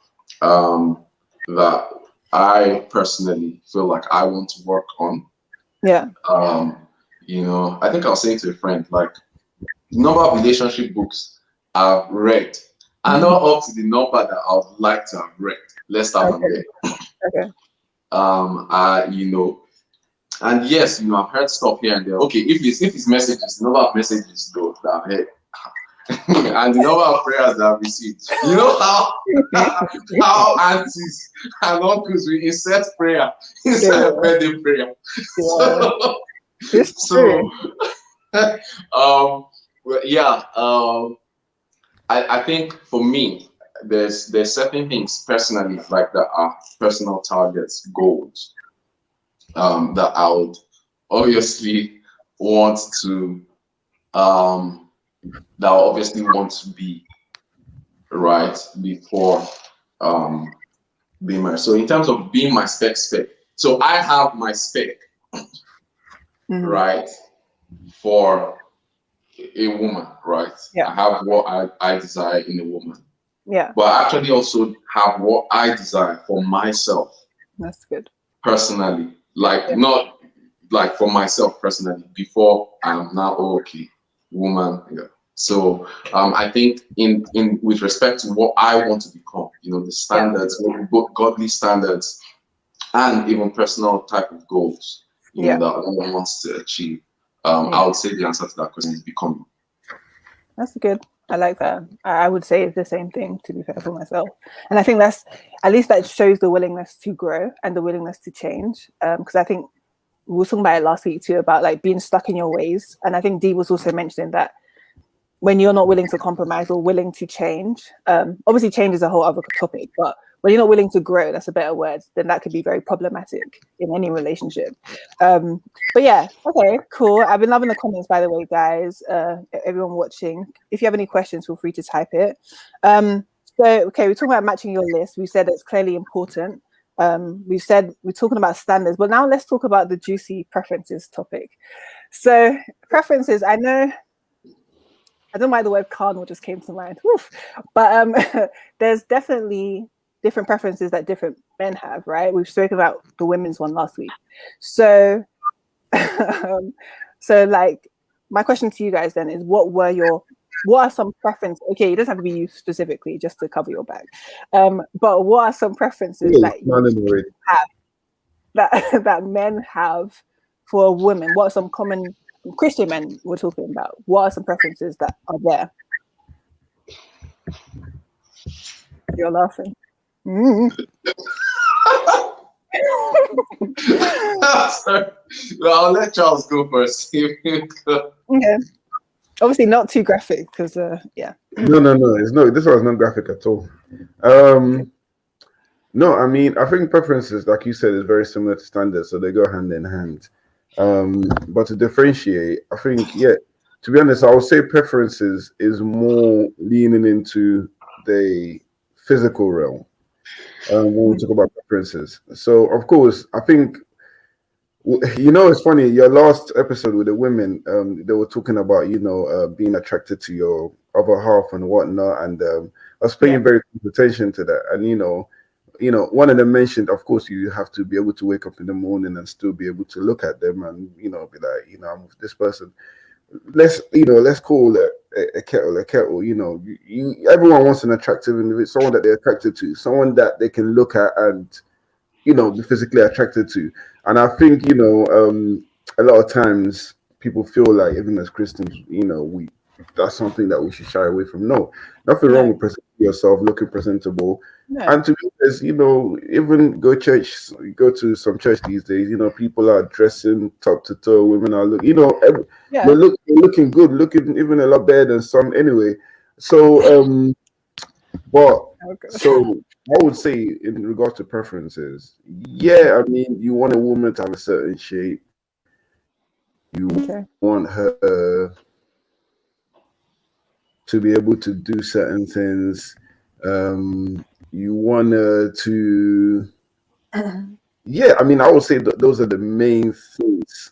that I personally feel like I want to work on.
Yeah.
You know, I think I was saying to a friend, like, number of relationship books I've read are not up to the number that I would like to have read. Let's start from there. Okay. You know, and yes, you know, I've heard stuff here and there. Okay, if it's messages, the number of messages though that I've heard, and the number of prayers that I've received. You know how aunties and uncles will insert prayer inside a birthday prayer. So, well, yeah. I think for me, there's certain things personally, like that are personal targets, goals, that I would obviously want to, that I obviously want to be right before being married. So in terms of being my spec, so I have my spec, right, for a woman, right?
Yeah.
I have what I desire in a woman.
Yeah.
But I actually also have what I desire for myself.
That's good.
Personally, like not like for myself personally before I'm now okay, woman. Yeah. So I think in with respect to what I want to become, you know, the standards, both godly standards, and even personal type of goals, you know, that one wants to achieve. I would say the answer to that question is becoming.
That's good. I like that. I would say the same thing, to be fair, for myself. And I think that's, at least that shows the willingness to grow and the willingness to change. Because I think we were talking about it last week too, about like being stuck in your ways. And I think Dee was also mentioning that when you're not willing to compromise or willing to change, obviously change is a whole other topic, but when you're not willing to grow, that's a better word, then that could be very problematic in any relationship. But yeah, okay, cool. I've been loving the comments, by the way, guys, everyone watching. If you have any questions, feel free to type it. So, okay, we're talking about matching your list. We said it's clearly important. We said we're talking about standards, but now let's talk about the juicy preferences topic. So preferences, I know, I don't know why the word carnal just came to mind. Oof. But there's definitely different preferences that different men have, right? We've spoken about the women's one last week. So, so like, my question to you guys then is, what are some preferences? Okay, it doesn't have to be you specifically, just to cover your back. But what are some preferences that you have, that men have for a woman? What are some common Christian men we're talking about? What are some preferences that are there? You're laughing.
Sorry. Well, I'll let Charles go first.
Okay. Obviously not too graphic, because yeah.
No, this was not graphic at all. No, I mean, I think preferences, like you said, is very similar to standards, so they go hand in hand. But to differentiate, I think, to be honest, I would say preferences is more leaning into the physical realm when we talk about preferences. So, of course, I think, you know, it's funny, your last episode with the women, they were talking about, you know, being attracted to your other half and whatnot. And I was paying very close attention to that. And, you know, one of them mentioned, of course, you have to be able to wake up in the morning and still be able to look at them and, you know, be like, you know, I'm with this person. Let's call a kettle. You know, everyone wants an attractive individual, someone that they're attracted to, someone that they can look at and, you know, be physically attracted to. And I think, you know, a lot of times people feel like, even as Christians, you know, that's something that we should shy away from. No, nothing wrong with presenting yourself, looking presentable. And to be honest, you know, even go to some church these days, you know, people are dressing top to toe, women are looking, you know, they're looking good, looking even a lot better than some anyway. So, so I would say in regards to preferences, I mean, you want a woman to have a certain shape. You want her to be able to do certain things. You want her to, I mean, I would say that those are the main things.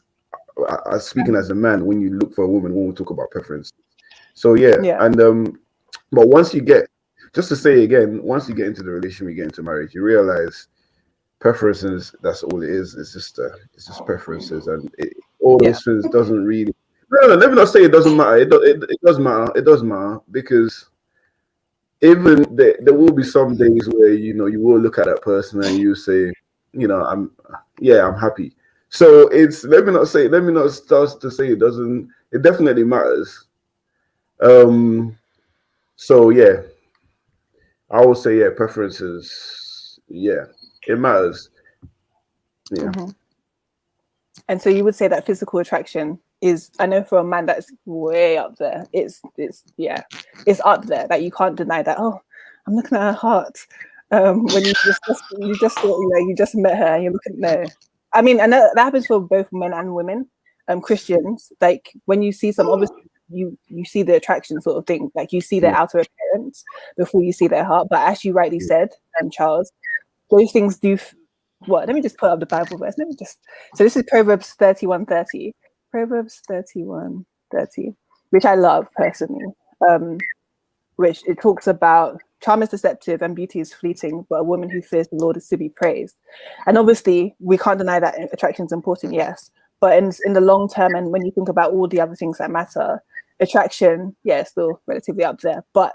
Speaking as a man, when you look for a woman, when we talk about preference. So and but once you get, just to say again, once you get into the relationship, you get into marriage, you realize preferences. That's all it is. It's just preferences, and all those things doesn't really. No, let me not say it doesn't matter. It does matter. It does matter, because even there will be some days where, you know, you will look at that person and you say, you know, I'm happy. So let me not start to say it doesn't. It definitely matters. So yeah, I would say preferences. Yeah, it matters. Yeah.
Mm-hmm. And so you would say that physical attraction is, I know for a man that's way up there. It's up there. That you can't deny that. Oh, I'm looking at her heart. When you just thought, you just met her and you're looking. No, I mean, and that happens for both men and women. Christians, like when you see some, obviously you see the attraction sort of thing, like you see their outer appearance before you see their heart. But as you rightly said, Charles, those things do. What? Let me just put up the Bible verse. So this is Proverbs 31:30. Proverbs 31:30, which I love personally. Which it talks about charm is deceptive and beauty is fleeting, but a woman who fears the Lord is to be praised. And obviously, we can't deny that attraction is important, yes. But in the long term, and when you think about all the other things that matter, attraction, is still relatively up there. But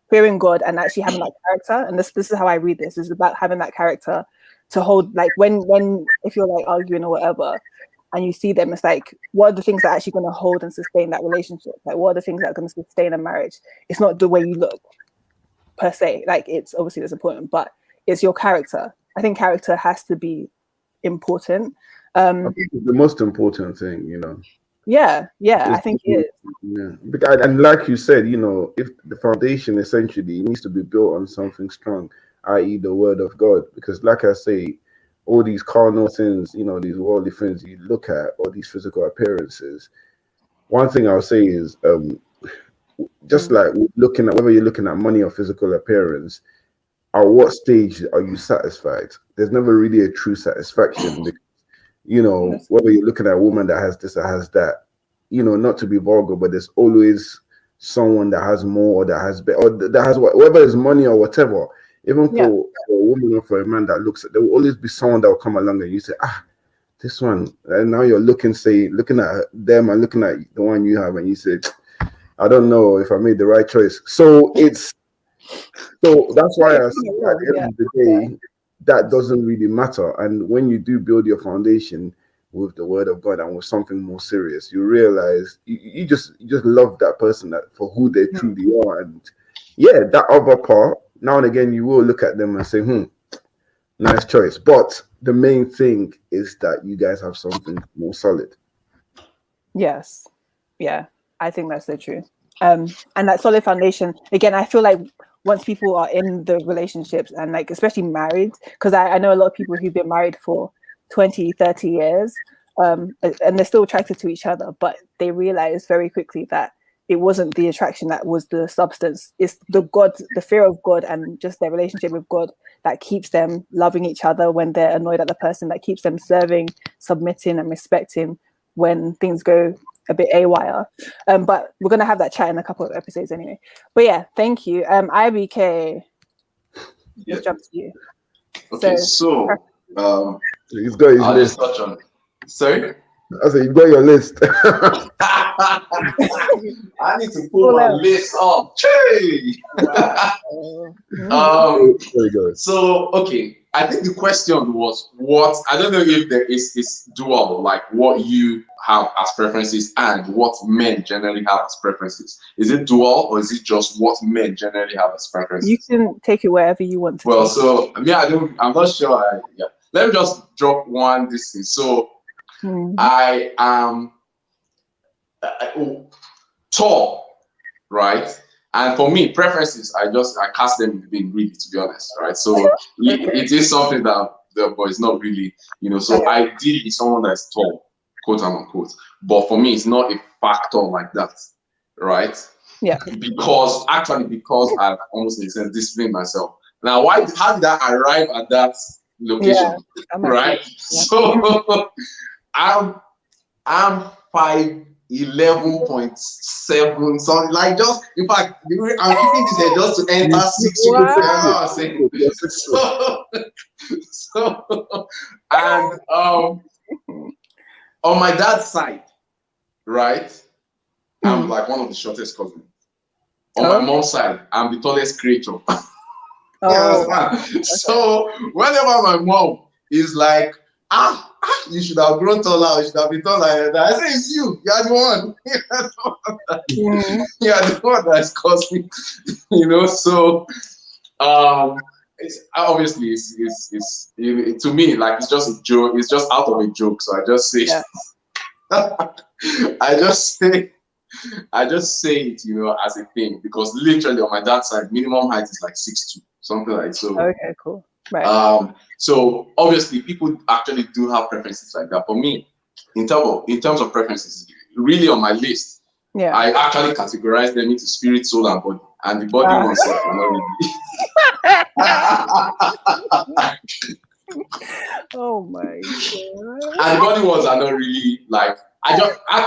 fearing God and actually having that character, and this is how I read this, is about having that character to hold, like when if you're like arguing or whatever, and you see them, it's like, what are the things that are actually going to hold and sustain that relationship? Like, what are the things that are going to sustain a marriage? It's not the way you look per se. Like, it's obviously that's important, but it's your character. I think character has to be important.
I think it's the most important thing,
Yeah, I think it is.
Yeah, and like you said, if the foundation essentially needs to be built on something strong, i.e., the word of God, because like I say, all these carnal things, these worldly things you look at, or these physical appearances. One thing I'll say is, just like looking at whether you're looking at money or physical appearance, at what stage are you satisfied? There's never really a true satisfaction. Whether you're looking at a woman that has this or has that, not to be vulgar, but there's always someone that has more, or that has better, or that has whether it's money or whatever. Even for a woman or for a man that looks, there will always be someone that will come along and you say, this one. And now you're looking at them and looking at the one you have, and you say, I don't know if I made the right choice. So that's why I say at the end of the day, that doesn't really matter. And when you do build your foundation with the word of God and with something more serious, you realize you just love that person for who they truly are. And that other part, now and again, you will look at them and say, nice choice. But the main thing is that you guys have something more solid.
Yes. Yeah, I think that's so true. And that solid foundation, again, I feel like once people are in the relationships and like, especially married, because I know a lot of people who've been married for 20, 30 years, and they're still attracted to each other, but they realize very quickly that it wasn't the attraction that was the substance. It's the fear of God and just their relationship with God that keeps them loving each other when they're annoyed at the person, that keeps them serving, submitting, and respecting when things go a bit AWire. But we're going to have that chat in a couple of episodes anyway. But yeah, thank you. IBK, let's jump to you.
Okay, so
he's got his list.
Just touch on. Sorry?
I said, you've got your list.
I need to pull my list up. So, okay. I think the question was I don't know if there is dual, like what you have as preferences and what men generally have as preferences. Is it dual or is it just what men generally have as preferences?
You can take it wherever you want to.
Well, so I'm not sure. Let me just drop one this thing. So I am tall, right? And for me, preferences, I cast them in the bin, really, to be honest, right? So it is something that but it's not really, so ideally someone that's tall, quote unquote. But for me, it's not a factor like that, right?
Yeah.
Because I've almost in a sense disciplined myself. Now, how did I arrive at that location? Right? Yeah. So I'm 5'11.7", something like, just in fact I'm keeping this here just to enter 6 weeks. So and on my dad's side, right, I'm like one of the shortest cousins. On my mom's side, I'm the tallest creature. So whenever my mom is like, you should have grown taller, you should have been taller. I say, it's you. You're the one. You're the one that's caused me. So it's obviously it's to me, like, it's just a joke. It's just out of a joke. So I just say, I just say it, as a thing, because literally on my dad's side, minimum height is like 6'2", something like so.
Okay, cool. Right.
So obviously people actually do have preferences like that. For me, in terms of preferences, really on my list, I actually categorize them into spirit, soul, and body. And the body ones are not really.
Oh my god.
And the body ones are not really like, I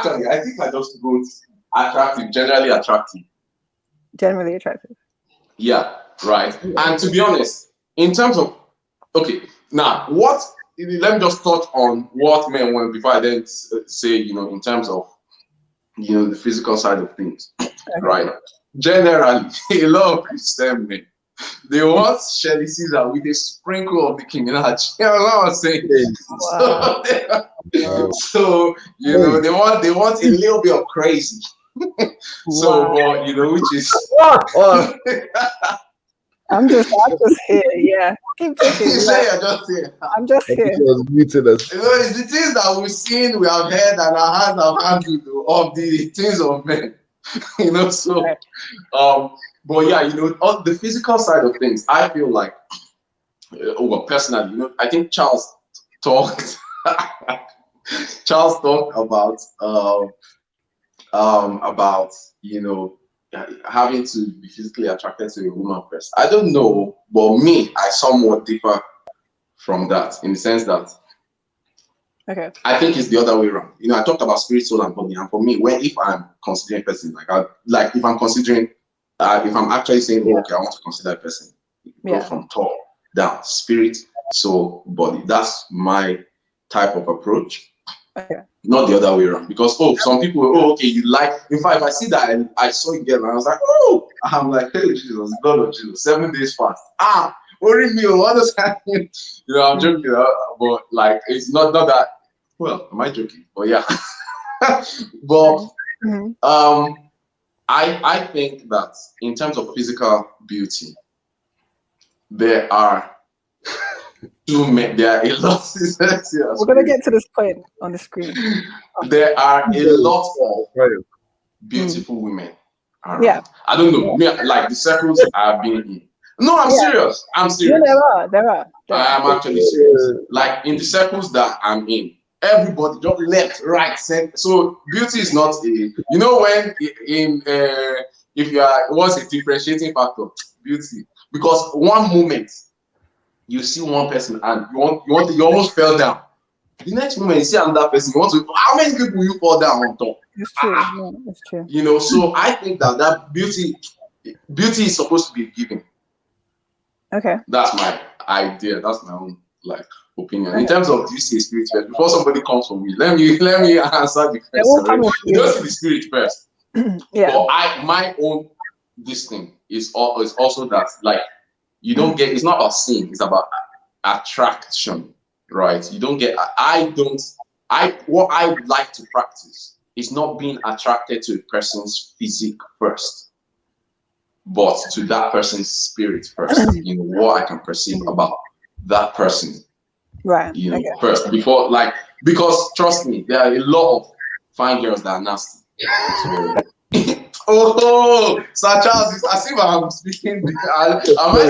think I just wrote attractive, generally attractive.
Generally attractive.
Yeah, right. And to be honest, in terms of, okay, now let me just touch on what men want before I then say, in terms of, the physical side of things, right? Generally, a lot of Christian men, they want Shelly Caesar with a sprinkle of the King Minaj. You know what I'm saying?
Wow.
So they want a little bit of crazy. So, which is.
I'm just here. Yeah, keep talking.
You say you're just here.
I'm just here.
Muted us.
It's the things that we've seen, we have heard, and our hands have handled of the things of men. So, but yeah, on the physical side of things, I feel like, personally, I think Charles talked about having to be physically attracted to a woman first. I don't know, but me, I somewhat differ from that, in the sense that I think it's the other way around. I talked about spirit, soul, and body, and for me, if I'm considering a person, if I'm considering, if I'm actually saying, okay, I want to consider a person, go from top down, spirit, soul, body. That's my type of approach. Not the other way around, because some people, okay, you like. In fact, if I see that I saw a girl and I was like, I'm like, hey, Jesus, God of Jesus, 7 days fast. Worry me, what does that mean? I'm joking, but like, it's not that. Well, am I joking? But yeah, but I think that in terms of physical beauty, there are there are a lot.
We're gonna get to this point on the screen.
There are a lot of beautiful women around. Yeah, I don't know. Like the circles I've been in. No, I'm serious. I'm serious.
Yeah, there are.
I'm actually serious. Like in the circles that I'm in, everybody just left, right, center. So beauty is not a. When if you are, what's a differentiating factor? Beauty, because one moment you see one person and you almost fell down. The next moment you see another person, how many people will you fall down on top?
It's true. It's true.
So I think that beauty is supposed to be given.
Okay.
That's my idea. That's my own opinion. In terms of, do you see a spirit first? Before somebody comes from me, let me answer the first. You don't see the spirit first. But my own this thing is also that you don't get, it's not about seeing, it's about attraction, right? You don't get, what I would like to practice is not being attracted to a person's physique first, but to that person's spirit first. What I can perceive about that person,
right?
First, before, because trust me, there are a lot of fine girls that are nasty. Sir Charles, it's as if I'm speaking. Am I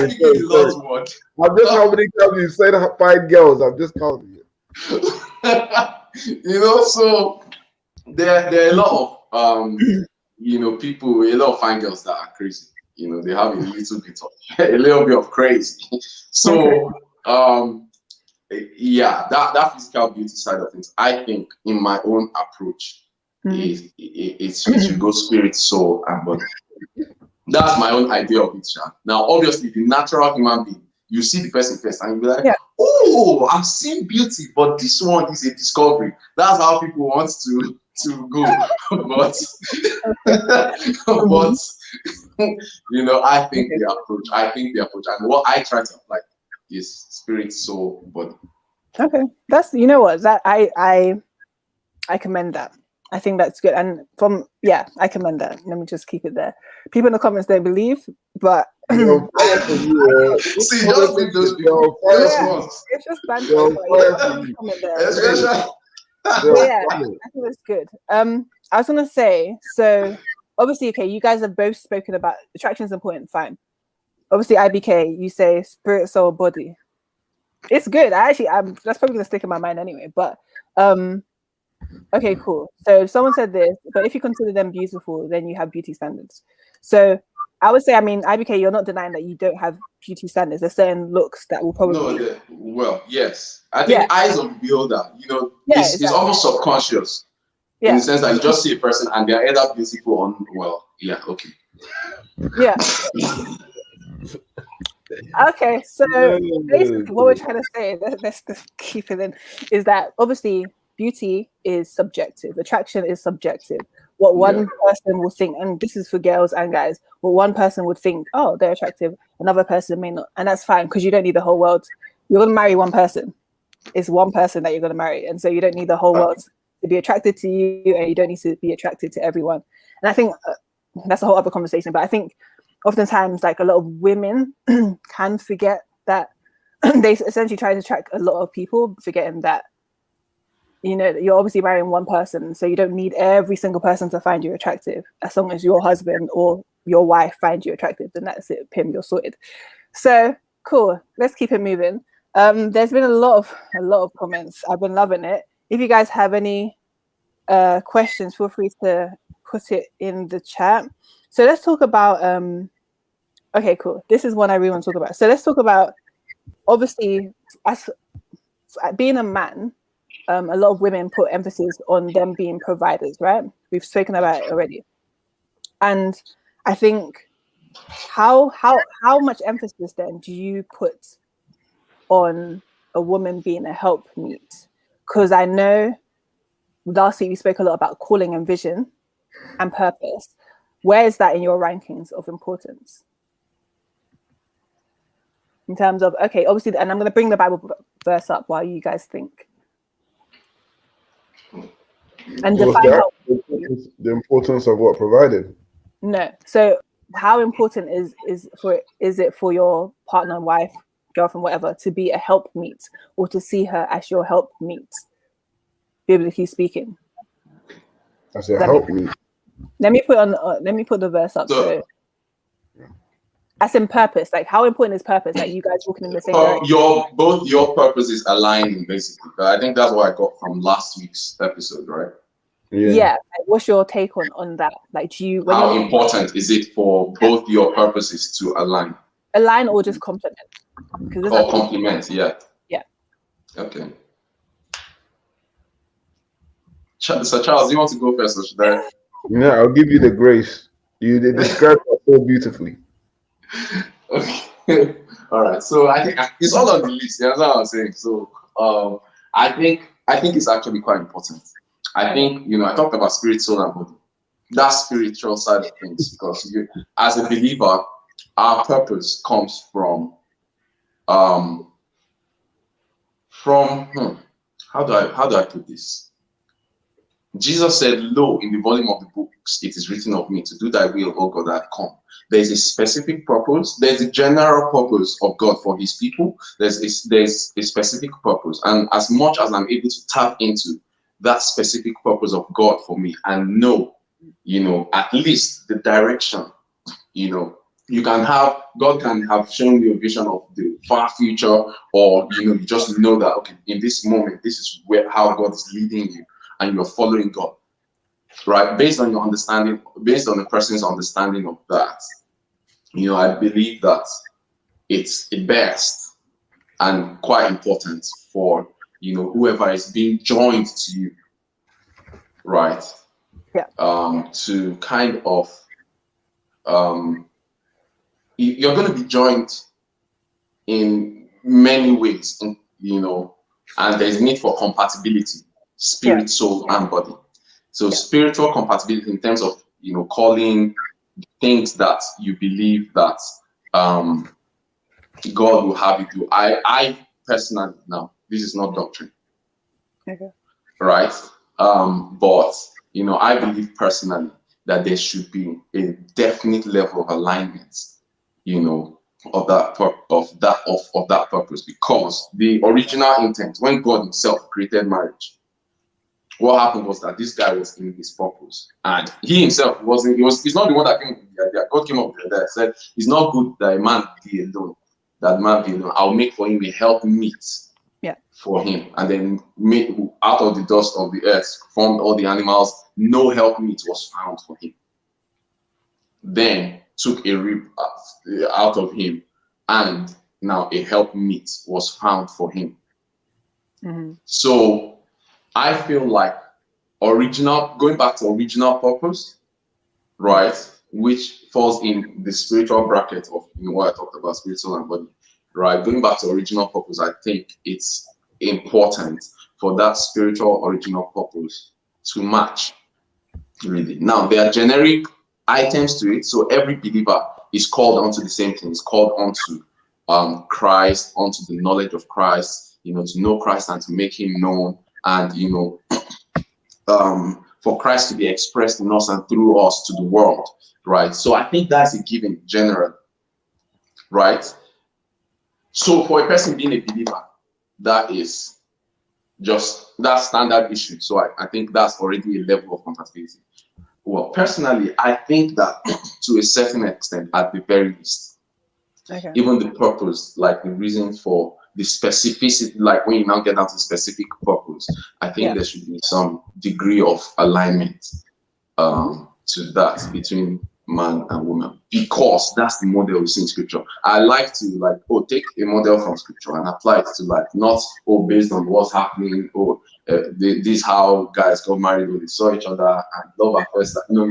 speaking the Lord's word?
I'm just how many times you say the fine girls. I'm just counting you.
So there are a lot of people, a lot of fine girls that are crazy. They have a little bit of crazy. So that physical beauty side of things, I think, in my own approach, it should go spirit, soul, and body. That's my own idea of it. Now, obviously, the natural human being, you see the person first and you'll be like, oh, I've seen beauty, but this one is a discovery. That's how people want to go. But I think the approach, and what I try to apply is spirit, soul, body.
Okay, that's, you know what, that I commend that. I think that's good, and I commend that. Let me just keep it there. People in the comments don't believe, but
See, just leave those people. Those ones.
It's just banter.
Especially.
Yeah, I think that's good. I was gonna say, so obviously, okay, you guys have both spoken about attraction is important. Fine. Obviously, IBK, you say spirit, soul, body. It's good. That's probably gonna stick in my mind anyway. But okay, cool. So someone said this, but if you consider them beautiful, then you have beauty standards. So I would say, I mean, IBK, you're not denying that you don't have beauty standards. There's certain looks that will probably.
Well, yes. I think eyes of the beholder, it's almost subconscious. In the sense that you just see a person and they're either beautiful or, okay.
Yeah. Okay, so basically what we're trying to say, let's just keep it in, is that obviously beauty is subjective, attraction is subjective. What one person will think, and this is for girls and guys, what one person would think, oh, they're attractive, another person may not, and that's fine, because you don't need the whole world. You're going to marry one person. It's one person that you're going to marry, and so you don't need the whole world to be attracted to you, and you don't need to be attracted to everyone. And I think that's a whole other conversation, but I think oftentimes, like, a lot of women can forget that they essentially try to attract a lot of people, forgetting that, you're obviously marrying one person, so you don't need every single person to find you attractive. As long as your husband or your wife finds you attractive, then that's it, Pim, you're sorted. So cool, let's keep it moving. There's been a lot of comments. I've been loving it. If you guys have any questions, feel free to put it in the chat. So let's talk about okay, cool. This is one I really want to talk about. So let's talk about, obviously, as being a man, a lot of women put emphasis on them being providers, right? We've spoken about it already. And I think how much emphasis then do you put on a woman being a helpmeet? Because I know last week we spoke a lot about calling and vision and purpose. Where is that in your rankings of importance? In terms of, okay, obviously, and I'm going to bring the Bible verse up while you guys think. And define
the importance of what provided.
No. So how important is it for your partner, wife, girlfriend, whatever, to be a helpmeet, or to see her as your helpmeet, biblically speaking?
As a helpmeet.
Let me put the verse up. So as in purpose, like, how important is purpose? Like, you guys walking in the same direction?
Both your purposes aligning, basically. I think that's what I got from last week's episode, right?
Yeah. Like, what's your take on that? Like, do you?
How important is it for both your purposes to align?
Align or just complement?
Or complement, yeah. Okay. So Charles, you want to go first, or should I?
Yeah, I'll give you the grace. You described it so beautifully.
Okay. All right. So I think it's all on the list. That's what I'm saying. So I think it's actually quite important. I think, I talked about spirit, soul, and body. That spiritual side of things, because as a believer, our purpose comes from how do I put this? Jesus said, "Lo, in the volume of the books, it is written of me to do thy will, O God, that come." There's a specific purpose. There's a general purpose of God for his people. There's a specific purpose. And as much as I'm able to tap into that specific purpose of God for me and know, at least the direction, God can have shown you a vision of the far future, or, you just know that, okay, in this moment, this is how God is leading you, and you're following God, right? Based on your understanding, based on the person's understanding of that, I believe that it's best and quite important for, whoever is being joined to you, right?
Yeah.
To kind of, you're going to be joined in many ways, and there's need for compatibility, spirit, soul, and body. So spiritual compatibility in terms of, calling things that you believe that God will have you do. I personally, now, this is not doctrine.
Okay.
Right? But I believe personally that there should be a definite level of alignment, of that purpose, because the original intent, when God Himself created marriage, what happened was that this guy was in his purpose, and he himself he's not the one that came up with the idea. God came up with the idea and said, it's not good that a man be alone, I'll make for him a help meet for him, and then made out of the dust of the earth, formed all the animals. No help meet was found for him. Then took a rib out of him, and now a help meet was found for him.
Mm-hmm.
So I feel like going back to original purpose, right, which falls in the spiritual bracket of what I talked about, spiritual and body, right? Going back to original purpose, I think it's important for that spiritual original purpose to match, really. Now, there are generic items to it, so every believer is called onto the same thing. It's called onto Christ, onto the knowledge of Christ, to know Christ and to make Him known, and for Christ to be expressed in us and through us to the world, right? So I think that's a given general, right? So for a person being a believer, that is just that standard issue. So I think that's already a level of compatibility. Well, personally, I think that to a certain extent, at the very least, even the purpose, like the reason for the specificity, like when you now get down to specific purpose, I think there should be some degree of alignment to that between man and woman, because that's the model we see in scripture. I like to take a model from scripture and apply it to not based on what's happening, this is how guys got married or they saw each other and love at first sight. No,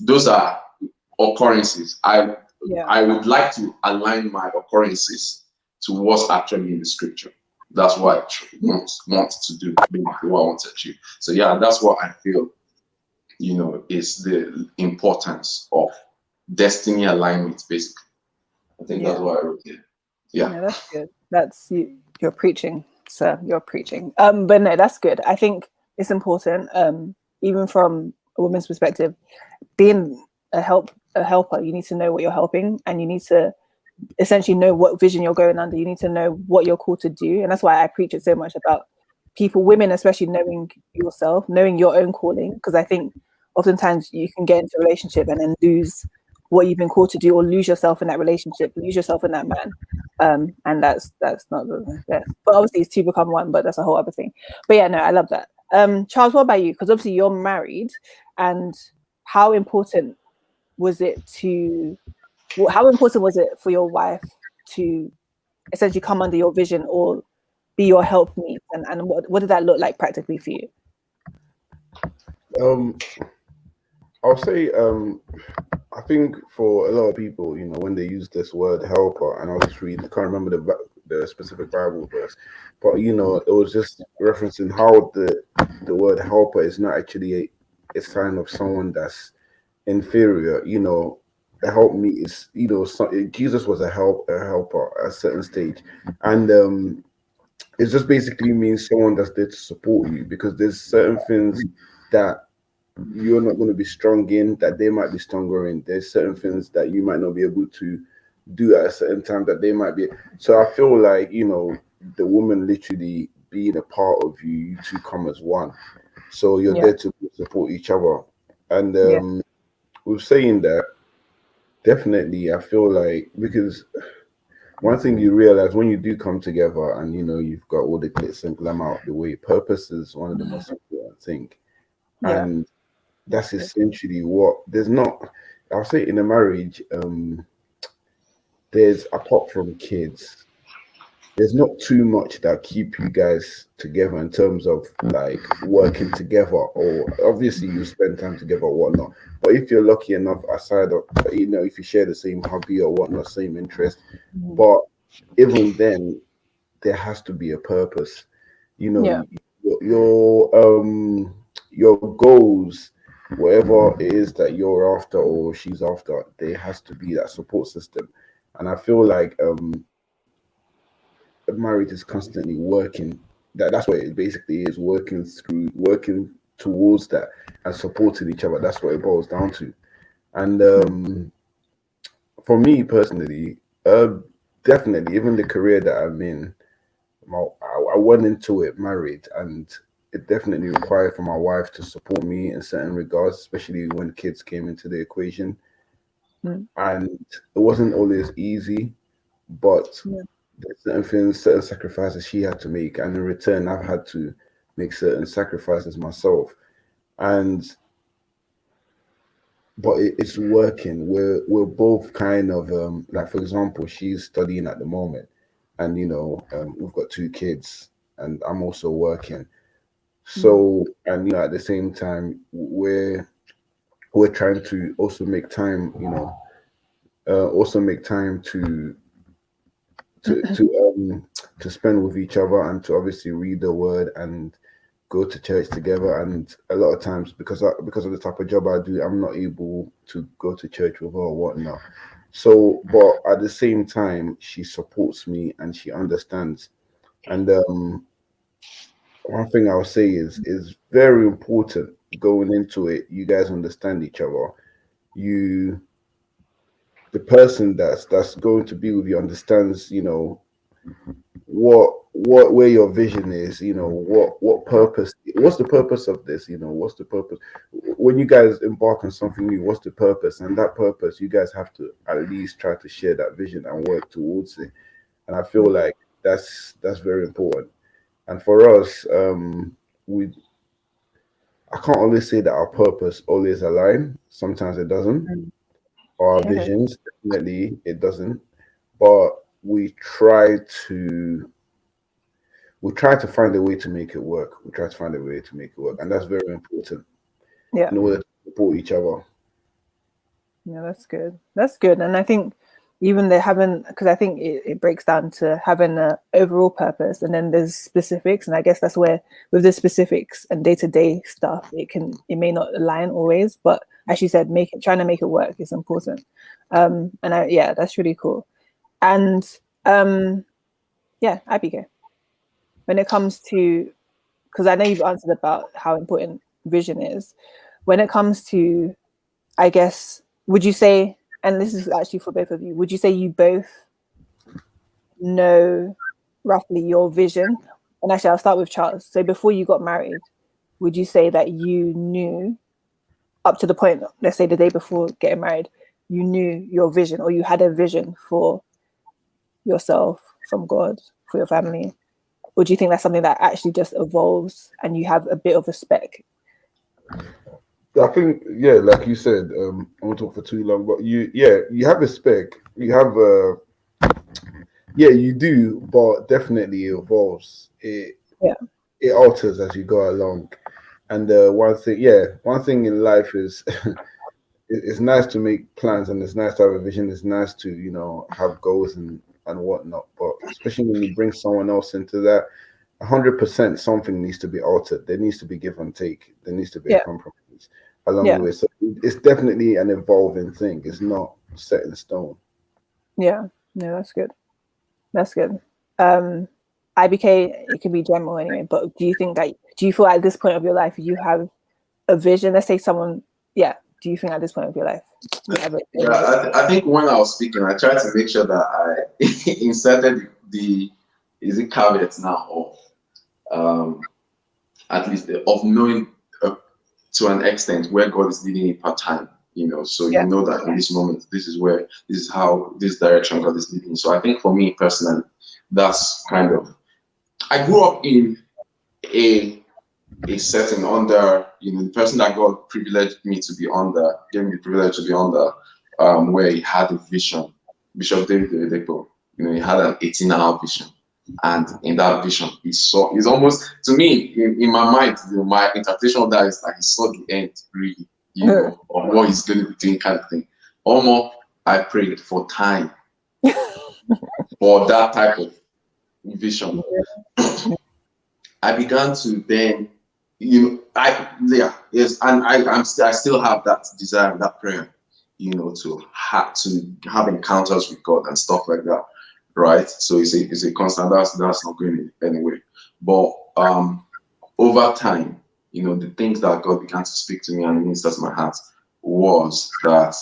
those are occurrences. I would like to align my occurrences to what's actually in the scripture. That's what I want to do, basically what I want to achieve. So that's what I feel is the importance of destiny alignment, basically. I think that's what I wrote here. Yeah,
that's good. That's you're preaching, sir. You're preaching. But no, that's good. I think it's important, even from a woman's perspective, being a helper, you need to know what you're helping, and you need to essentially know what vision you're going under. You need to know what you're called to do. And that's why I preach it so much about women especially, knowing yourself, knowing your own calling, because I think oftentimes you can get into a relationship and then lose what you've been called to do, or lose yourself in that relationship, lose yourself in that man. And that's not the best. But obviously it's two become one, but that's a whole other thing. But I love that. Charles, what about you? Because obviously you're married, and how important was it for your wife to essentially come under your vision or be your helpmeet, and what did that look like practically for you?
I'll say I think for a lot of people, when they use this word helper, and I'll just read, I can't remember the specific Bible verse, but it was just referencing how the word helper is not actually a sign of someone that's inferior. A helpmeet is, Jesus was a helper at a certain stage, and it just basically means someone that's there to support you, because there's certain things that you're not going to be strong in that they might be stronger in. There's certain things that you might not be able to do at a certain time that they might be. So I feel like the woman literally being a part of you two come as one. So you're there to support each other. And with saying that, definitely I feel like, because one thing you realize when you do come together and you've got all the glitz and glamour out of the way, purpose is one of the most important things. And that's essentially what I'll say in a marriage, there's, apart from kids, there's not too much that keep you guys together in terms of like working together, or obviously you spend time together or whatnot. But if you're lucky enough, aside of, if you share the same hobby or whatnot, same interest, but even then, there has to be a purpose. Your goals, whatever it is that you're after or she's after, there has to be that support system. And I feel like a marriage is constantly working. That's what it basically is, working towards that and supporting each other. That's what it boils down to. And for me personally, definitely, even the career that I'm in, I went into it married, and it definitely required for my wife to support me in certain regards, especially when kids came into the equation. And it wasn't always easy, but there's certain things, certain sacrifices she had to make, and in return, I've had to make certain sacrifices myself. And but it's working. We're both kind of like, for example, she's studying at the moment, and we've got two kids, and I'm also working. So, and at the same time, we're trying to also make time, also make time to spend with each other, and to obviously read the word and go to church together. And a lot of times, because of the type of job I do, I'm not able to go to church with her or whatnot. So, but at the same time, she supports me and she understands. And one thing I'll say is very important going into it. You guys understand each other. The person that's going to be with you understands, where your vision is, what purpose, what's the purpose of this, what's the purpose when you guys embark on something new, what's the purpose, and that purpose, you guys have to at least try to share that vision and work towards it. And I feel like that's very important. And for us, we I can't always say that our purpose always align. Sometimes it doesn't. Our visions, definitely it doesn't. But we try to find a way to make it work. We try to find a way to make it work. And that's very important.
Yeah.
In order to support each other.
Yeah, that's good. That's good. And I think even they haven't, because I think it breaks down to having an overall purpose, and then there's specifics. And I guess that's where with the specifics and day-to-day stuff, it may not align always, but as you said, trying to make it work is important. That's really cool. And Abigail, when it comes to, because I know you've answered about how important vision is, when it comes to, I guess, would you say, and this is actually for both of you, would you say you both know roughly your vision? And actually, I'll start with Charles. So before you got married, would you say that you knew, up to the point, let's say the day before getting married, you knew your vision, or you had a vision for yourself, from God, for your family? Or do you think that's something that actually just evolves and you have a bit of a spec?
I think, like you said, I won't talk for too long, but you have a spec. You have you do, but definitely it evolves. It alters as you go along. And one thing in life is it's nice to make plans, and it's nice to have a vision. It's nice to have goals and whatnot. But especially when you bring someone else into that, 100% something needs to be altered. There needs to be give and take. There needs to be a compromise along the way. So it's definitely an evolving thing. It's not set in stone.
Yeah, no, that's good. That's good. IBK, it can be general anyway, but do you feel at this point of your life you have a vision? Let's say someone, do you think at this point of your life you have
I think when I was speaking, I tried to make sure that I inserted the caveats now of at least of knowing to an extent where God is leading you part time. So you know that in this moment, this is how this direction God is leading. So I think for me personally, that's kind of, I grew up in a setting under, the person that God privileged me to be under, gave me the privilege to be under, where he had a vision. Bishop David Adegail, he had an 18-hour vision. And in that vision, he's almost, to me, in my mind, my interpretation of that is like he saw the end, really, of what he's going to be doing, kind of thing. Almost, I prayed for time for that type of vision. I began to then, I still have that desire, that prayer, to have encounters with God and stuff like that. right? So it's a constant. That's not going anywhere. But over time, the things that God began to speak to me and minister to my heart was that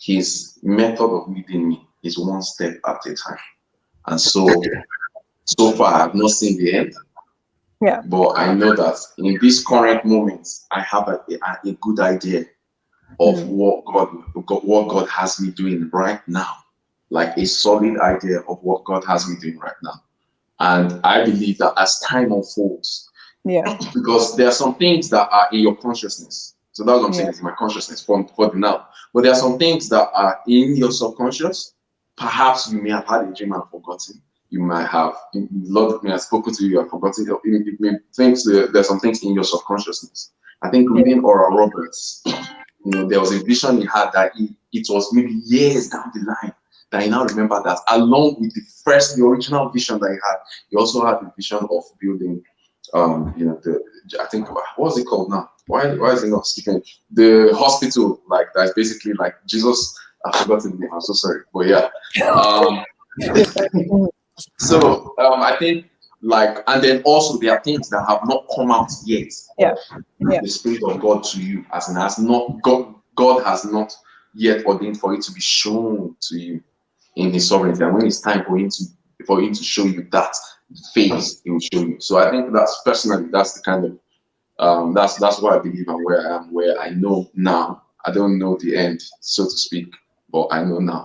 His method of leading me is one step at a time. And so far, I have not seen the end.
Yeah.
But I know that in this current moment, I have a good idea of what God has me doing right now, like a solid idea of what God has me doing right now. And I believe that as time unfolds, because there are some things that are in your consciousness. So that's what I'm saying, it's my consciousness for now. But there are some things that are in your subconscious. Perhaps you may have had a dream and forgotten. You might have, Lord may have spoken to you and forgotten. You may think there's some things in your subconsciousness. I think reading Oral Roberts, there was a vision he had that it was maybe years down the line that he now remembered that, along with the original vision that he had, he also had the vision of building, I think, what's it called now? Why is it not speaking? The hospital, like, that's basically like Jesus. I've forgotten the name. I'm so sorry, but yeah. So I think, like, and then also there are things that have not come out yet. The Spirit of God to you, God has not yet ordained for it to be shown to you in His sovereignty. And when it's time for Him to show you that phase, He will show you. So I think that's the kind of that's what I believe and where I am, where I know now. I don't know the end, so to speak, but I know now.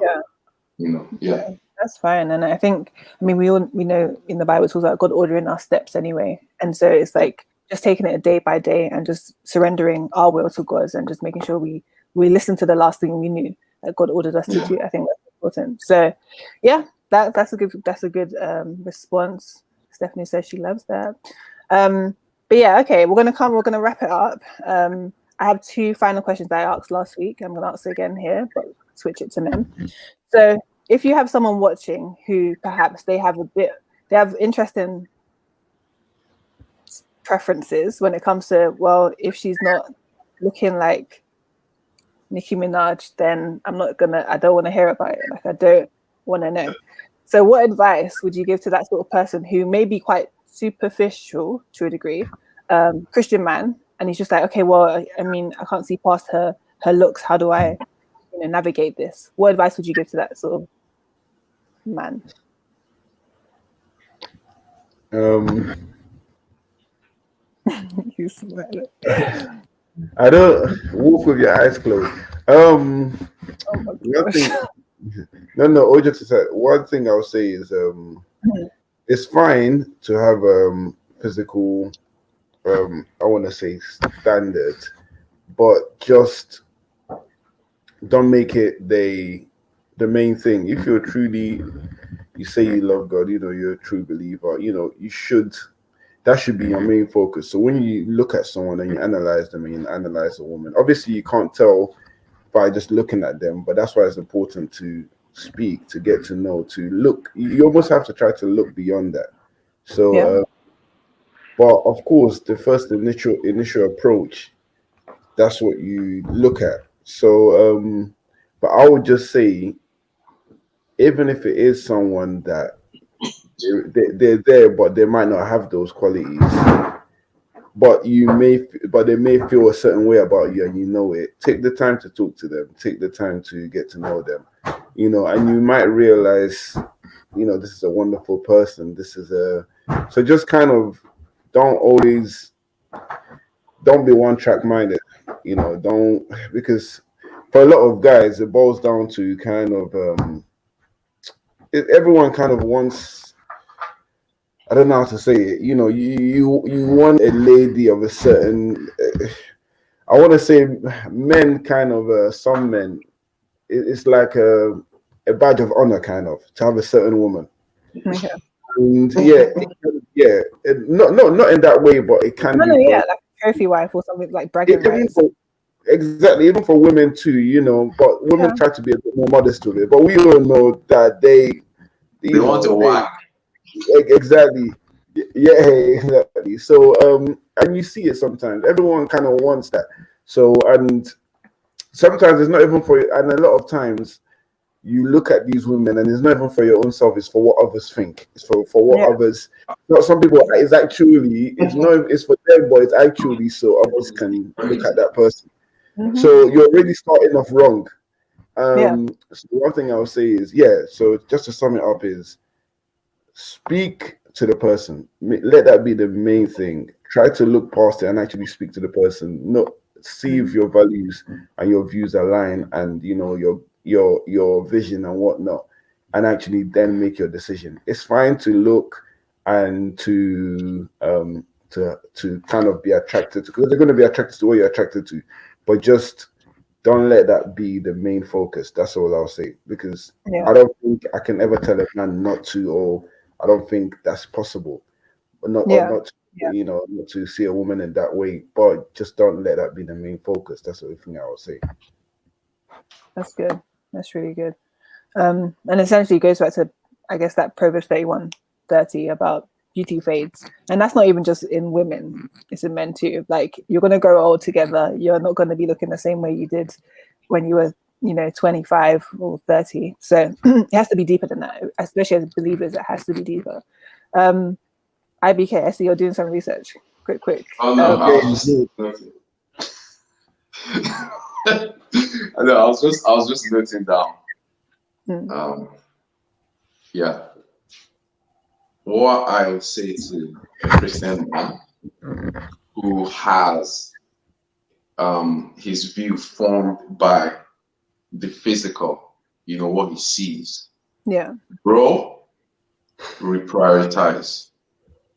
That's fine. And I think, we know in the Bible it's all about God ordering our steps anyway. And so it's like just taking it day by day and just surrendering our will to God and just making sure we listen to the last thing we knew that God ordered us to do. I think that's important. So yeah, that's a good response. Stephanie says she loves that. But yeah, okay, we're gonna wrap it up. I have 2 final questions that I asked last week. I'm gonna ask it again here, but switch it to men. So if you have someone watching who perhaps they have interesting preferences when it comes to, well, if she's not looking like Nicki Minaj, then I don't want to hear about it. Like, I don't want to know. So what advice would you give to that sort of person who may be quite superficial to a degree, Christian man, and he's just like, okay, well, I can't see past her looks. How do I navigate this? What advice would you give to that sort of man? You smell it.
I don't walk with your eyes closed. One thing, all jokes aside, one thing I'll say is it's fine to have physical, I want to say standard, but just don't make it the main thing. If you say you love God, you're a true believer, that should be your main focus. So when you look at someone and you analyze them and you analyze a woman, obviously you can't tell by just looking at them, but that's why it's important to speak, to get to know, to look. You almost have to try to look beyond that. So, but of course, the first initial approach, that's what you look at. So, but I would just say, even if it is someone that they're there, but they might not have those qualities, but they may feel a certain way about you, and it. Take the time to talk to them. Take the time to get to know them, and you might realize, this is a wonderful person. So just kind of don't be one track minded, because for a lot of guys, it boils down to kind of, everyone kind of wants, I don't know how to say it. You want a lady of a certain. I want to say men kind of. Some men, it's like a badge of honor, kind of, to have a certain woman.
Yeah.
And not in that way, but it can be.
Like a trophy wife or something, like bragging rights.
Exactly, even for women too, but women try to be a bit more modest with it. But we all know that they
want to whack.
Exactly. Yeah, exactly. So and you see it sometimes. Everyone kind of wants that. So, and sometimes it's not even for you, and a lot of times you look at these women, and it's not even for your own self, it's for what others think. It's for what others, not some people, it's actually, it's not, it's for them, but it's actually so others can look at that person. So you're really starting off wrong. So one thing I would say is, so just to sum it up is, speak to the person. Let that be the main thing. Try to look past it and actually speak to the person. Not see if your values and your views align, and you know your vision and whatnot, and actually then make your decision. It's fine to look and to kind of be attracted to, because they're going to be attracted to what you're attracted to, but just don't let that be the main focus. That's all I'll say, because I don't think I can ever tell a man not to, or I don't think that's possible, or not to see a woman in that way. But just don't let that be the main focus. That's the only thing I would say.
That's good. That's really good. And essentially goes back to, I guess, that Proverbs 31:30 about beauty fades. And that's not even just in women, it's in men too. Like, you're going to grow old together. You're not going to be looking the same way you did when you were, 25 or 30. So it has to be deeper than that, especially as believers. It has to be deeper. IBK, I see you're doing some research. Quick.
Oh no, I was just noting down. What I would say to a Christian man who has his view formed by the physical, what he sees. Yeah. Bro, reprioritize.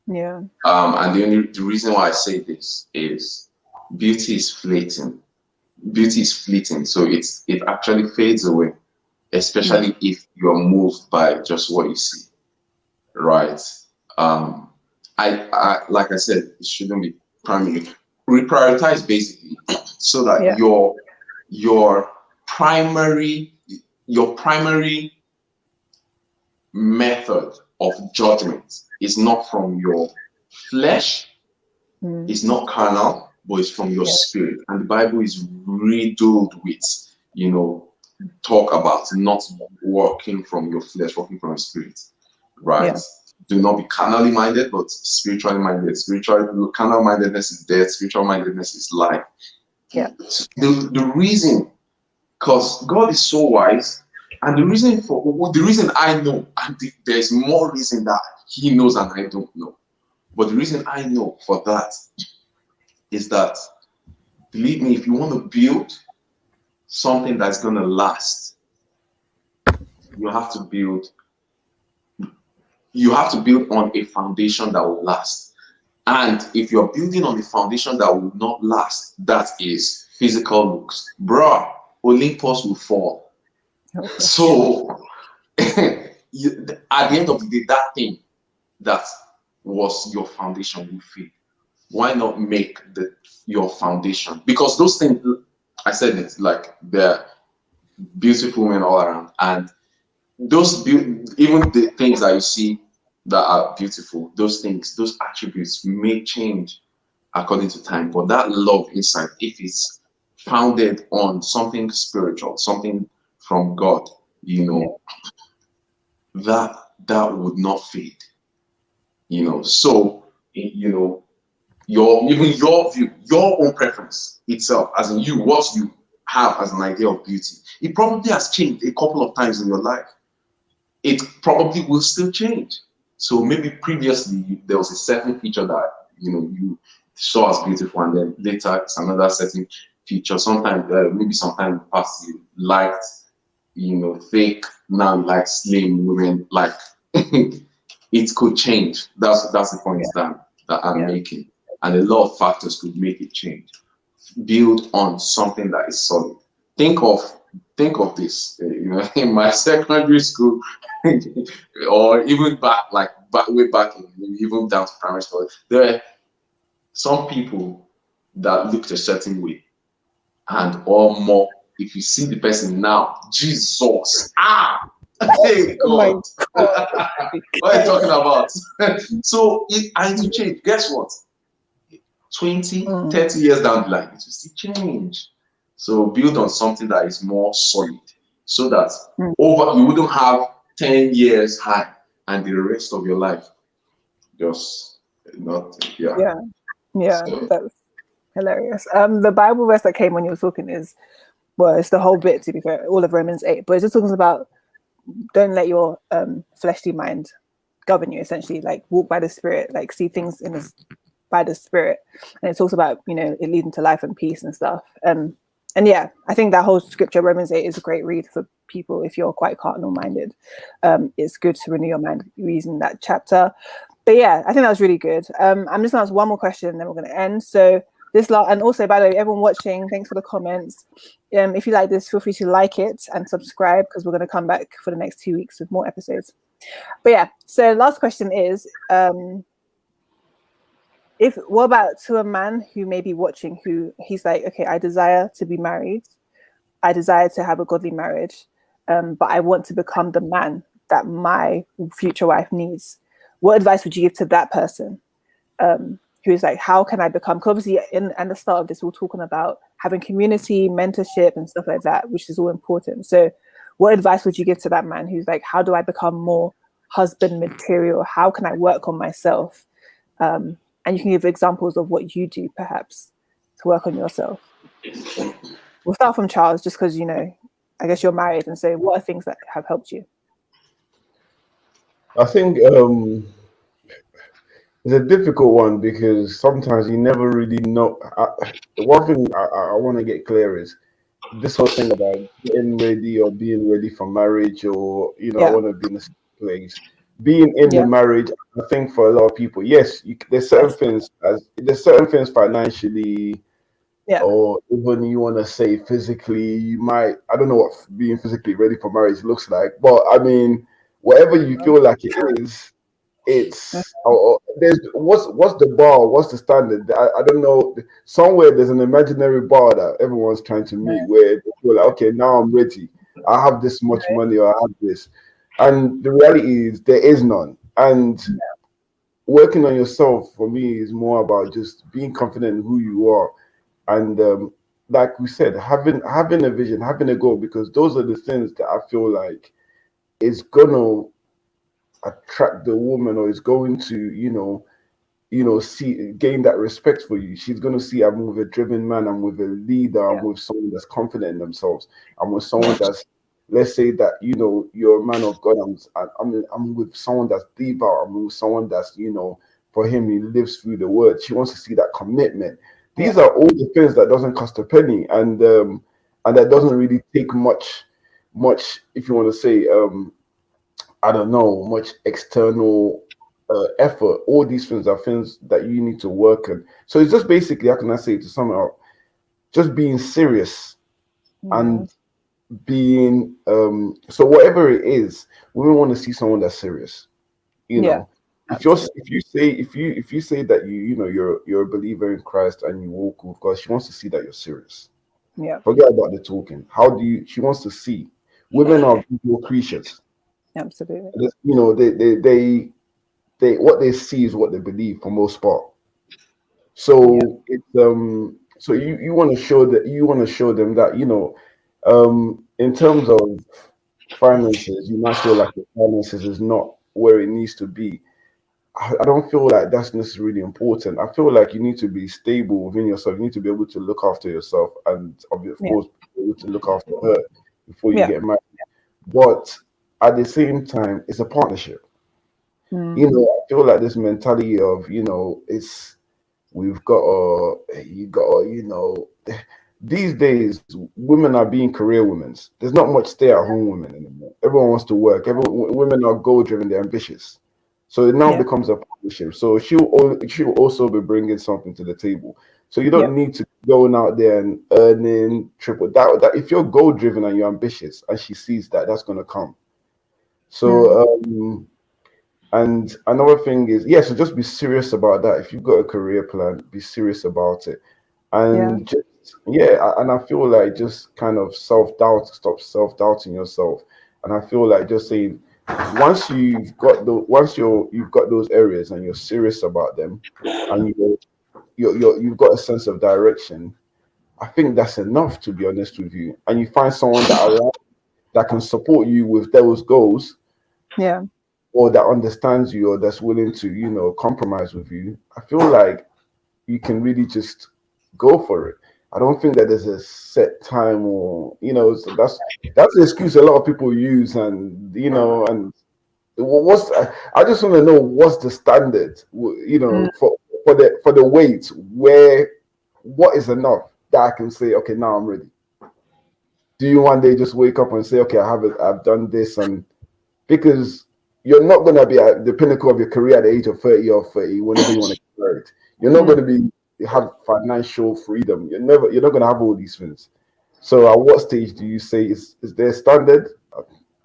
Yeah. And the reason why I say this is beauty is fleeting. Beauty is fleeting, so it actually fades away, especially if you're moved by just what you see. Right. I like I said, it shouldn't be primary. Reprioritize basically, so that your primary method of judgment is not from your flesh, it's not carnal, but it's from your spirit. And the Bible is riddled with, talk about not working from your flesh, working from your spirit. Right. Yeah. Do not be carnally minded, but spiritually minded. Carnal mindedness is death. Spiritual mindedness is life. Yeah. The reason, because God is so wise, and the reason I know, and there's more reason that He knows and I don't know. But the reason I know for that is that, believe me, if you want to build something that's going to last, you have to build on a foundation that will last. And if you're building on a foundation that will not last, that is physical looks, bro, Olympus will fall. Okay. So at the end of the day, that thing that was your foundation will fail. Why not make your foundation? Because those things, I said it's like they're beautiful women all around, and even the things that you see that are beautiful, those attributes may change according to time, but that love inside, if it's founded on something spiritual, something from God, that would not fade. So your view, your own preference itself, as in what you have as an idea of beauty, it probably has changed a couple of times in your life. It probably will still change. So maybe previously there was a certain feature that you saw as beautiful, and then later it's another certain feature. Sometimes sometime in the past you liked thick, now you like slim women. Like it could change. That's the point that I'm making, and a lot of factors could make it change. Build on something that is solid. Think of this, in my secondary school, or even way back even down to primary school, there are some people that looked a certain way, and or more. If you see the person now, Jesus, hey God, what are you talking about? So I need to change. Guess what? 20, 30 years down the line, it will still change. So build on something that is more solid, so that you wouldn't have 10 years high and the rest of your life just not.
Yeah,
So,
that's hilarious. The Bible verse that came when you were talking is, well, it's the whole bit, to be fair, all of Romans 8, but it's just talking about don't let your fleshly mind govern you, essentially, like walk by the Spirit, like see things by the Spirit. And it talks about, you know, it leading to life and peace and stuff. And yeah, I think that whole scripture, Romans 8, is a great read for people if you're quite carnal minded. It's good to renew your mind reading that chapter. But yeah, I think that was really good. I'm just gonna ask one more question, and then we're gonna end. So and also, by the way, everyone watching, thanks for the comments. If you like this, feel free to like it and subscribe, because we're going to come back for the next 2 weeks with more episodes. But yeah, so last question is, what about to a man who may be watching, who he's like, okay, I desire to be married, I desire to have a godly marriage, but I want to become the man that my future wife needs. What advice would you give to that person? Who's like, how can I become? Because obviously, at the start of this, we're talking about having community, mentorship, and stuff like that, which is all important. So, what advice would you give to that man who's like, how do I become more husband material? How can I work on myself? And you can give examples of what you do, perhaps, to work on yourself. We'll start from Charles, just because, you know, I guess you're married, and so what are things that have helped you?
I think it's a difficult one, because sometimes you never really know. The one thing I want to get clear is this whole thing about getting ready or being ready for marriage, or, you know, I want to be in a place. Being in the marriage, I think for a lot of people, yes, there's certain things financially, or even you want to say physically, you might, I don't know what being physically ready for marriage looks like, but I mean, whatever you feel like it is, it's there's what's the bar, what's the standard? I don't know. Somewhere there's an imaginary bar that everyone's trying to meet, where they feel like, okay, now I'm ready, I have this much money, or I have this, and the reality is there is none. And working on yourself, for me, is more about just being confident in who you are, and like we said, having a vision, having a goal, because those are the things that I feel like is gonna attract the woman, or is going to, gain that respect for you. She's going to see I'm with a driven man, I'm with a leader, I'm with someone that's confident in themselves, I'm with someone that's, let's say that, you're a man of God, I'm with someone that's devout, I'm with someone that's, for him, he lives through the word. She wants to see that commitment. These are all the things that doesn't cost a penny, and that doesn't really take much, if you want to say, I don't know, much external effort. All these things are things that you need to work on. So it's just basically, how can I say, to sum it up, just being serious and being so whatever it is, we want to see someone that's serious. If you say that you're a believer in Christ and you walk with God, she wants to see that you're serious. Forget about the talking. She wants to see. Women are visual creatures.
Absolutely.
They what they see is what they believe for most part. So it's so you want to show them that in terms of finances, you might feel like the finances is not where it needs to be. I don't feel like that's necessarily important. I feel like you need to be stable within yourself. You need to be able to look after yourself, and of course be able to look after her before you get married. But at the same time, it's a partnership. I feel like this mentality of, these days women are being career women. There's not much stay-at-home women anymore. Everyone wants to work. Women are goal-driven. They're ambitious. So it now becomes a partnership. So she'll also be bringing something to the table. So you don't need to be going out there and earning triple that. If you're goal-driven and you're ambitious, and she sees that, that's going to come. So and another thing is, so just be serious about that. If you've got a career plan, be serious about it. And and I feel like just kind of stop self-doubting yourself. And I feel like just saying, once you've got those areas and you're serious about them, and you've got a sense of direction, I think that's enough, to be honest with you. And you find someone that aligns, that can support you with those goals,
Yeah.
or that understands you, or that's willing to, compromise with you, I feel like you can really just go for it. I don't think that there's a set time, or so that's the excuse a lot of people use, and and what's I just want to know what's the standard, for the weight, where what is enough that I can say, okay, now I'm ready. Do you one day just wake up and say, okay, I've done this, and because you're not going to be at the pinnacle of your career at the age of 30 or 30 whenever you want to get married. You're not going to have financial freedom. You're not going to have all these things. So at what stage do you say is there a standard?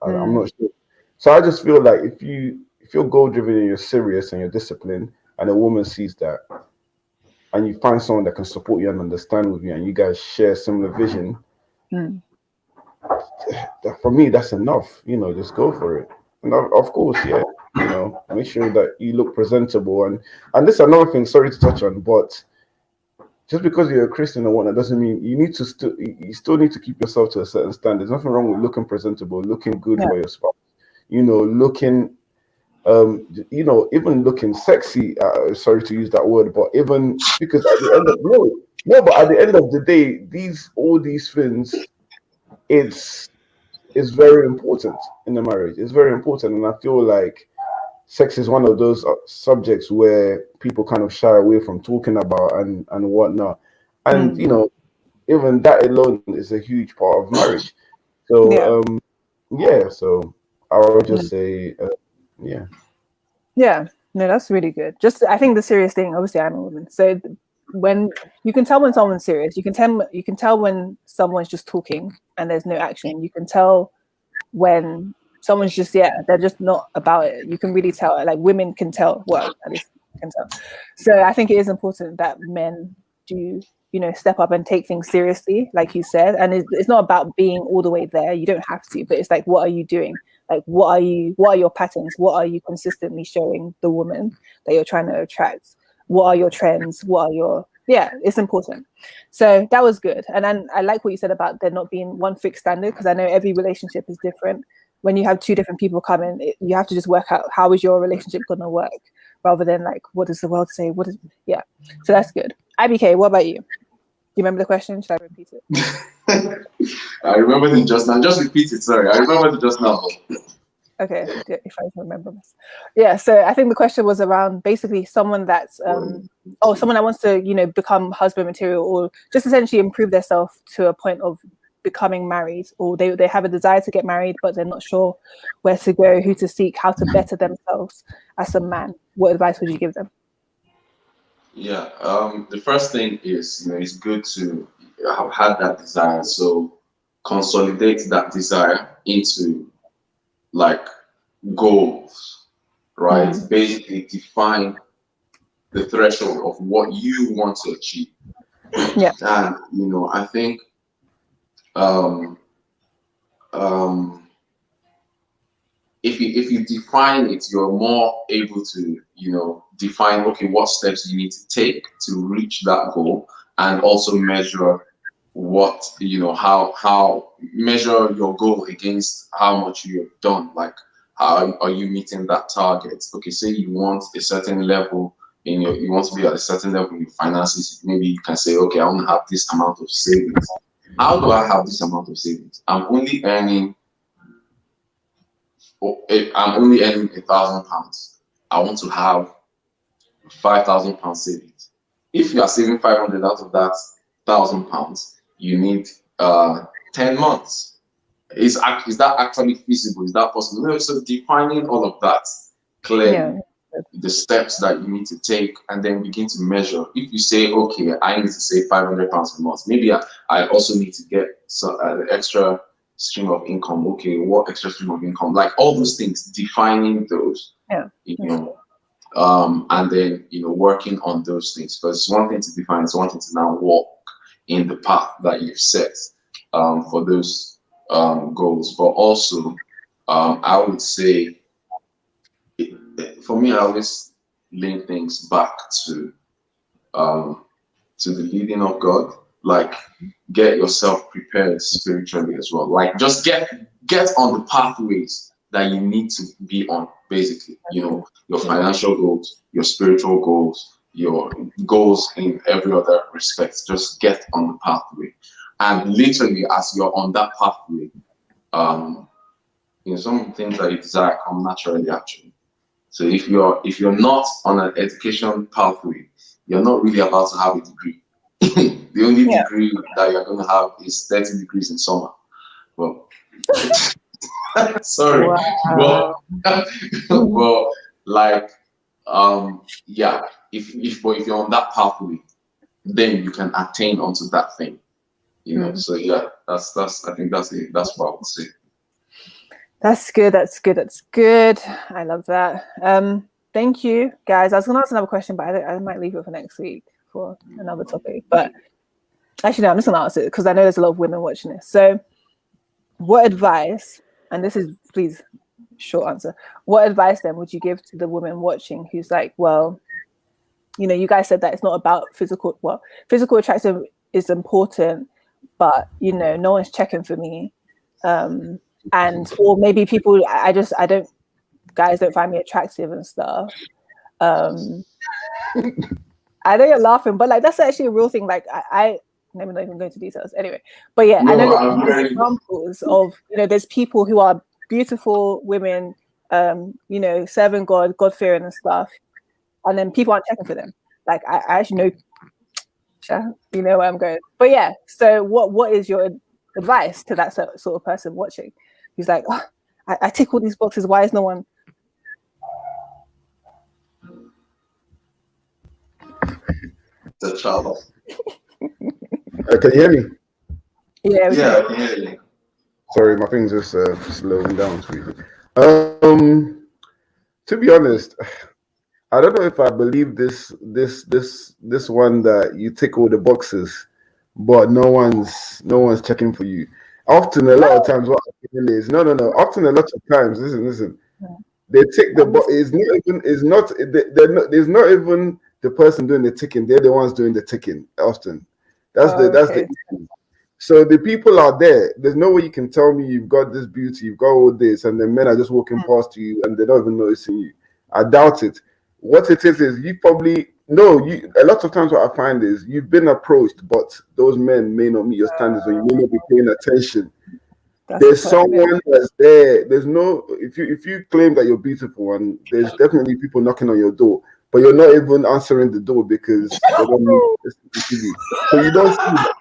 I'm not sure. So I just feel like if you're goal driven and you're serious and you're disciplined, and a woman sees that, and you find someone that can support you and understand with you, and you guys share similar vision, for me that's enough. Just go for it. And of course, yeah, make sure that you look presentable. And this is another thing, sorry to touch on, but just because you're a Christian or whatnot doesn't mean you need to you still need to keep yourself to a certain standard. There's nothing wrong with looking presentable, looking good for your spouse, looking even looking sexy. Sorry to use that word, but even because at the end of but at the end of the day, all these things, it's very important in the marriage. It's very important, and I feel like sex is one of those subjects where people kind of shy away from talking about and whatnot. And even that alone is a huge part of marriage. So so I would just say, yeah.
Yeah, no, that's really good. Just, I think the serious thing, obviously I'm a woman, so when you can tell when someone's serious, you can tell when someone's just talking and there's no action. You can tell when someone's just, they're just not about it. You can really tell. Like, women can tell. Well, at least can tell. So I think it is important that men do, step up and take things seriously, like you said. And it's not about being all the way there. You don't have to, but it's like, what are you doing? Like, what are your patterns? What are you consistently showing the woman that you're trying to attract? What are your trends? What are your, it's important. So that was good. And then I like what you said about there not being one fixed standard, because I know every relationship is different. When you have two different people come in, you have to just work out how is your relationship going to work, rather than like, what does the world say? So that's good. IBK, what about you? Do you remember the question? Should I repeat it?
I remembered it just now. Just repeat it, sorry. I remembered it just now.
Okay, if I can remember this. Yeah, so I think the question was around basically someone that's someone that wants to, become husband material, or just essentially improve themselves to a point of becoming married, or they have a desire to get married, but they're not sure where to go, who to seek, how to better themselves as a man. What advice would you give them?
Yeah, the first thing is, it's good to have had that desire. So consolidate that desire into like goals, right? Basically define the threshold of what you want to achieve.
Yeah.
And, I think if you define it, you're more able to, define, okay, what steps you need to take to reach that goal, and also measure what, how measure your goal against how much you have done. Like, how are you meeting that target? Okay, say you want a certain level you want to be at a certain level in your finances. Maybe you can say, okay, I want to have this amount of savings. How do I have this amount of savings? I'm only earning £1,000. I want to have £5,000 savings. If you are saving 500 out of that £1,000, you need 10 months. Is that actually feasible? Is that possible? No, so defining all of that clearly, the steps that you need to take, and then begin to measure. If you say, okay, I need to save £500 a month, maybe I also need to get an extra stream of income. Okay, what extra stream of income? Like all those things, defining those. And then working on those things, because it's one thing to define, it's one thing to now walk in the path that you've set for those goals. But also, I would say, for me, I always link things back to the leading of God. like get yourself prepared spiritually as well. Like just get on the pathways that you need to be on, basically. You know, your financial goals, your spiritual goals, your goals in every other respect. Just get on the pathway. And literally, as you're on that pathway, you know, some things that you desire come naturally, actually. So if you're not on an education pathway, you're not really about to have a degree. The only degree that you're going to have is 30 degrees in summer. Well, sorry.
Wow.
Well, like, yeah, if you're on that pathway, then you can attain onto that thing. You know, so yeah, that's I think that's it. That's what I would say.
That's good. That's good. That's good. I love that. Thank you, guys. I was going to ask another question, but I might leave it for next week for another topic. But actually, no, I'm just going to ask it because I know there's a lot of women watching this. So, what advice? And this is, please, short answer. What advice then would you give to the woman watching who's like, well, you know, you guys said that it's not about physical. Well, physical attraction is important, but you know, no one's checking for me. And or maybe people guys don't find me attractive and stuff. I know you're laughing, but like that's actually a real thing. Like I maybe not even go into details anyway. But yeah, I know there's examples of, you know, there's people who are beautiful women, you know, serving God, God-fearing and stuff, and then people aren't checking for them. Like I actually know, you know where I'm going. But yeah, so what is your advice to that sort of person watching? He's like, oh, I tick all these boxes. Why is no one?
The child.
Can you hear me?
Yeah,
I can hear you.
Sorry, my thing's just slowing down. To be honest, I don't know if I believe this one that you tick all the boxes, but no one's checking for you. Often, a lot of times, what I feel is no. Often, a lot of times, listen. They tick the box. There's not even the person doing the ticking. They're the ones doing the ticking. Often, that's the. So the people are there. There's no way you can tell me you've got this beauty, you've got all this, and the men are just walking past you and they're not even noticing you. I doubt it. What it is you probably a lot of times what I find is you've been approached, but those men may not meet your standards, or you may not be paying attention. There's someone that's there. There's no if you claim that you're beautiful, and there's definitely people knocking on your door, but you're not even answering the door because they don't need to see you. So you don't see that.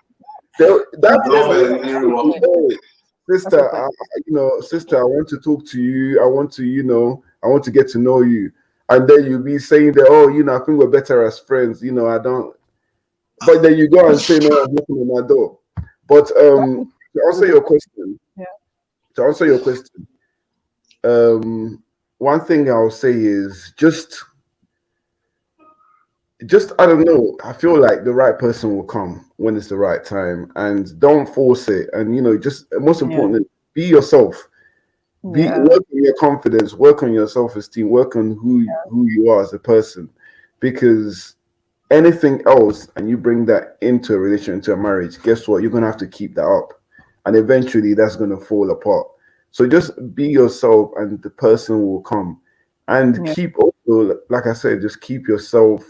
Sister, I want to talk to you. I want to get to know you. And then you'll be saying that, oh, I think we're better as friends. I don't. But then you go and say, no, I'm knocking on my door. But to answer your question, one thing I'll say is just I don't know. I feel like the right person will come when it's the right time, and don't force it. And just most importantly, be yourself. Work on your confidence, work on your self-esteem, work on who you are as a person, because anything else and you bring that into a relation, into a marriage, guess what? You're gonna have to keep that up, and eventually that's gonna fall apart. So just be yourself, and the person will come. And keep also, like I said, just keep yourself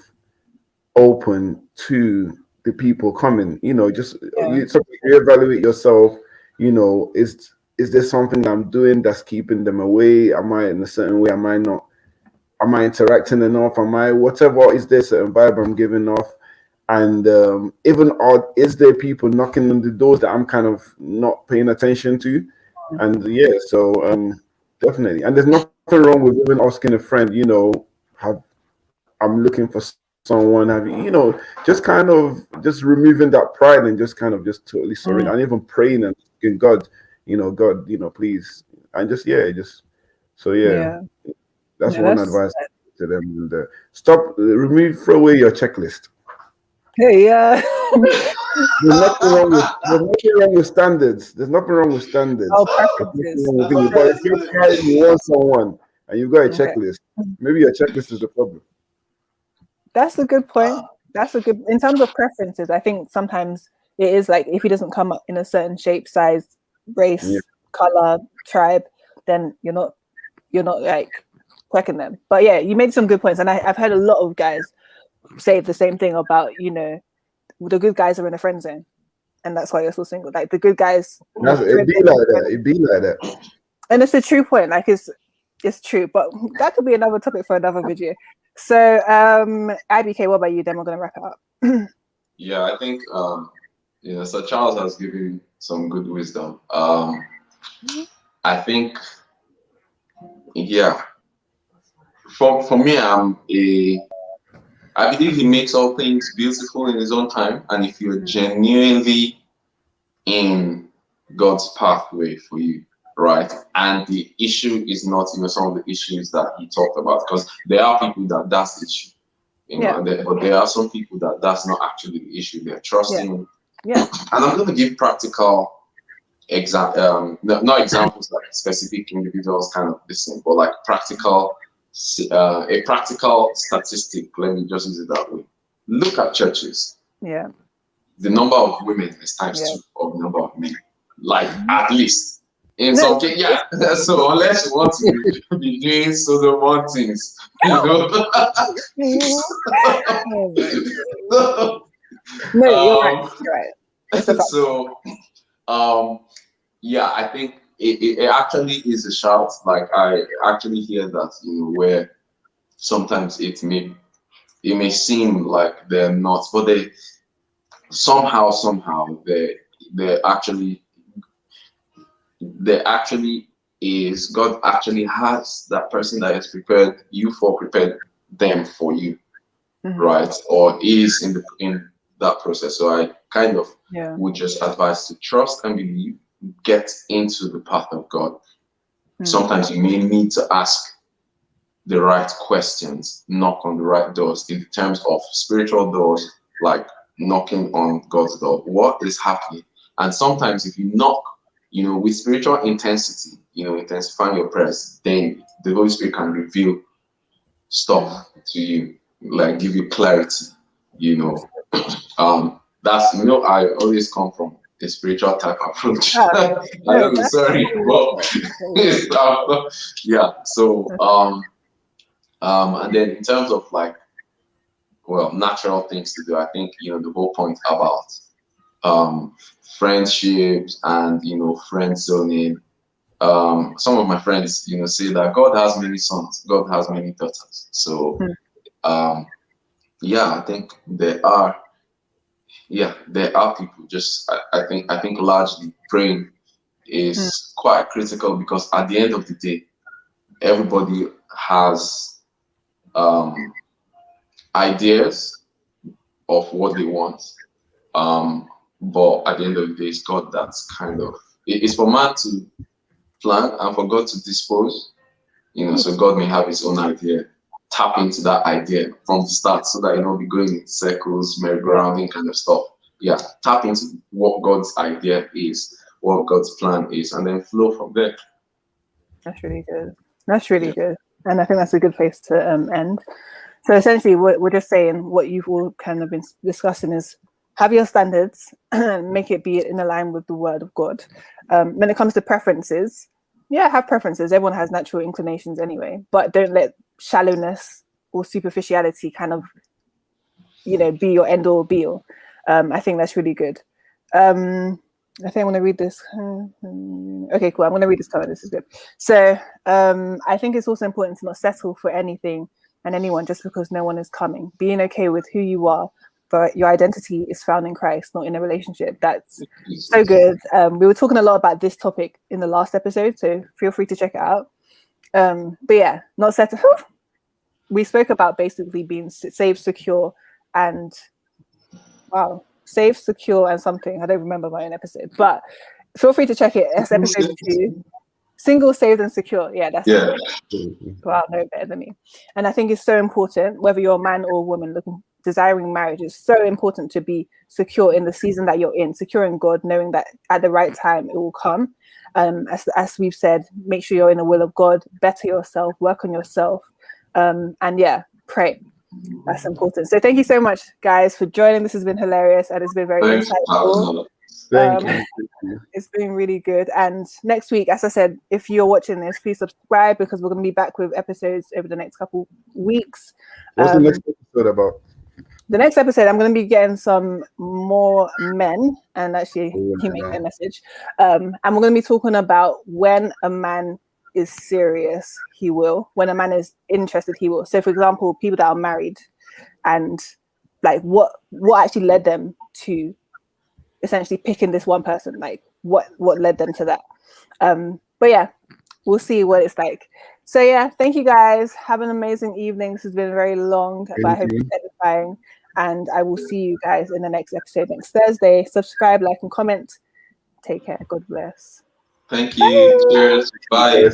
open to the people coming. Just you evaluate yourself. Is there something I'm doing that's keeping them away? Am I in a certain way? Am I not? Am I interacting enough? Am I whatever? Is there a certain vibe I'm giving off? And is there people knocking on the doors that I'm kind of not paying attention to? And so definitely. And there's nothing wrong with even asking a friend, I'm looking for someone, just kind of just removing that pride and just kind of just totally surrender and even praying and asking God, God, please, and just that's one advice to them. And throw away your checklist.
Hey,
there's nothing wrong with standards. There's nothing wrong with standards.
Oh, preferences.
But if you're trying, you want someone, and you've got a checklist, maybe your checklist is the problem.
That's a good point. In terms of preferences, I think sometimes it is like if he doesn't come up in a certain shape, size, race, color, tribe, then you're not like clicking them. But yeah, you made some good points, and I've heard a lot of guys say the same thing about, you know, the good guys are in a friend zone, and that's why you're still single. Like the good guys,
It'd be like that. It'd be like that.
And it's a true point. Like it's true, but that could be another topic for another video. So, IBK, what about you? Then we're gonna wrap it up.
Yeah, I think you know, Sir Charles has given some good wisdom. I think, yeah, for me, I believe he makes all things beautiful in his own time, and if you're genuinely in God's pathway for you, right? And the issue is not, you know, some of the issues that he talked about, because there are people that that's the issue, you know, but there are some people that that's not actually the issue. They're trusting.
Yeah.
And I'm going to give practical not examples like specific individuals kind of listening, but like practical, a practical statistic. Let me just use it that way. Look at churches.
Yeah.
The number of women is times 2 of the number of men. Like at least. In some cases, yeah. So unless you want to be doing sodomite things, you know.
No, you're right. You're right.
So, yeah, I think it actually is a shout. Like I actually hear that, you know, where sometimes it may seem like they're not, but they somehow there actually is. God actually has that person that has prepared them for you, right? Or is in that process. So I kind of would just advise to trust and believe, get into the path of God. Sometimes you may need to ask the right questions, knock on the right doors in terms of spiritual doors, like knocking on God's door. What is happening? And sometimes if you knock, you know, with spiritual intensity, you know, intensifying your prayers, then the Holy Spirit can reveal stuff to you, like give you clarity, you know. That's, you know, I always come from a spiritual type approach. I don't know, sorry, but yeah. So and then in terms of like, well, natural things to do, I think, you know, the whole point about friendships and, you know, friend zoning. Some of my friends, you know, say that God has many sons, God has many daughters. So yeah, I think there are people. Just I think largely praying is quite critical, because at the end of the day, everybody has ideas of what they want, but at the end of the day, it's God that's kind of, it's for man to plan and for God to dispose, you know. So God may have his own idea. Tap into that idea from the start, so that you don't be going in circles, merry-go-rounding kind of stuff. Yeah, tap into what God's idea is, what God's plan is, and then flow from there.
That's really good. That's really good. And I think that's a good place to end. So essentially, we're just saying what you've all kind of been discussing is have your standards and make it be in line with the word of God. When it comes to preferences, have preferences. Everyone has natural inclinations anyway, but don't let shallowness or superficiality kind of, you know, be your end all be all. I think that's really good. I think I want to read this. Okay, cool. I'm going to read this comment. This is good. So I think it's also important to not settle for anything and anyone just because no one is coming. Being okay with who you are, but your identity is found in Christ, not in a relationship. That's so good. We were talking a lot about this topic in the last episode, so feel free to check it out. But yeah, not settle. We spoke about basically being safe, secure, and safe, secure, and something. I don't remember my own episode, but feel free to check it. It's episode 2. Single, saved, and secure. Yeah, that's it. Wow, no better than me. And I think it's so important, whether you're a man or a woman desiring marriage, is so important to be secure in the season that you're in, secure in God, knowing that at the right time it will come. As we've said, make sure you're in the will of God, better yourself, work on yourself, and pray. That's important. So thank you so much, guys, for joining. This has been hilarious and it's been very insightful.
Thank you.
It's been really good. And next week, as I said, if you're watching this, please subscribe because we're going to be back with episodes over the next couple weeks.
What's the next episode about?
The next episode, I'm going to be getting some more men, and actually, he made a message. And we're going to be talking about when a man is serious, he will. When a man is interested, he will. So, for example, people that are married, and like what actually led them to essentially picking this one person, like what led them to that. But yeah, we'll see what it's like. So yeah, thank you guys. Have an amazing evening. This has been very long, but I hope it's edifying. And I will see you guys in the next episode next Thursday. Subscribe, like, and comment. Take care. God bless.
Thank you. Cheers. Bye.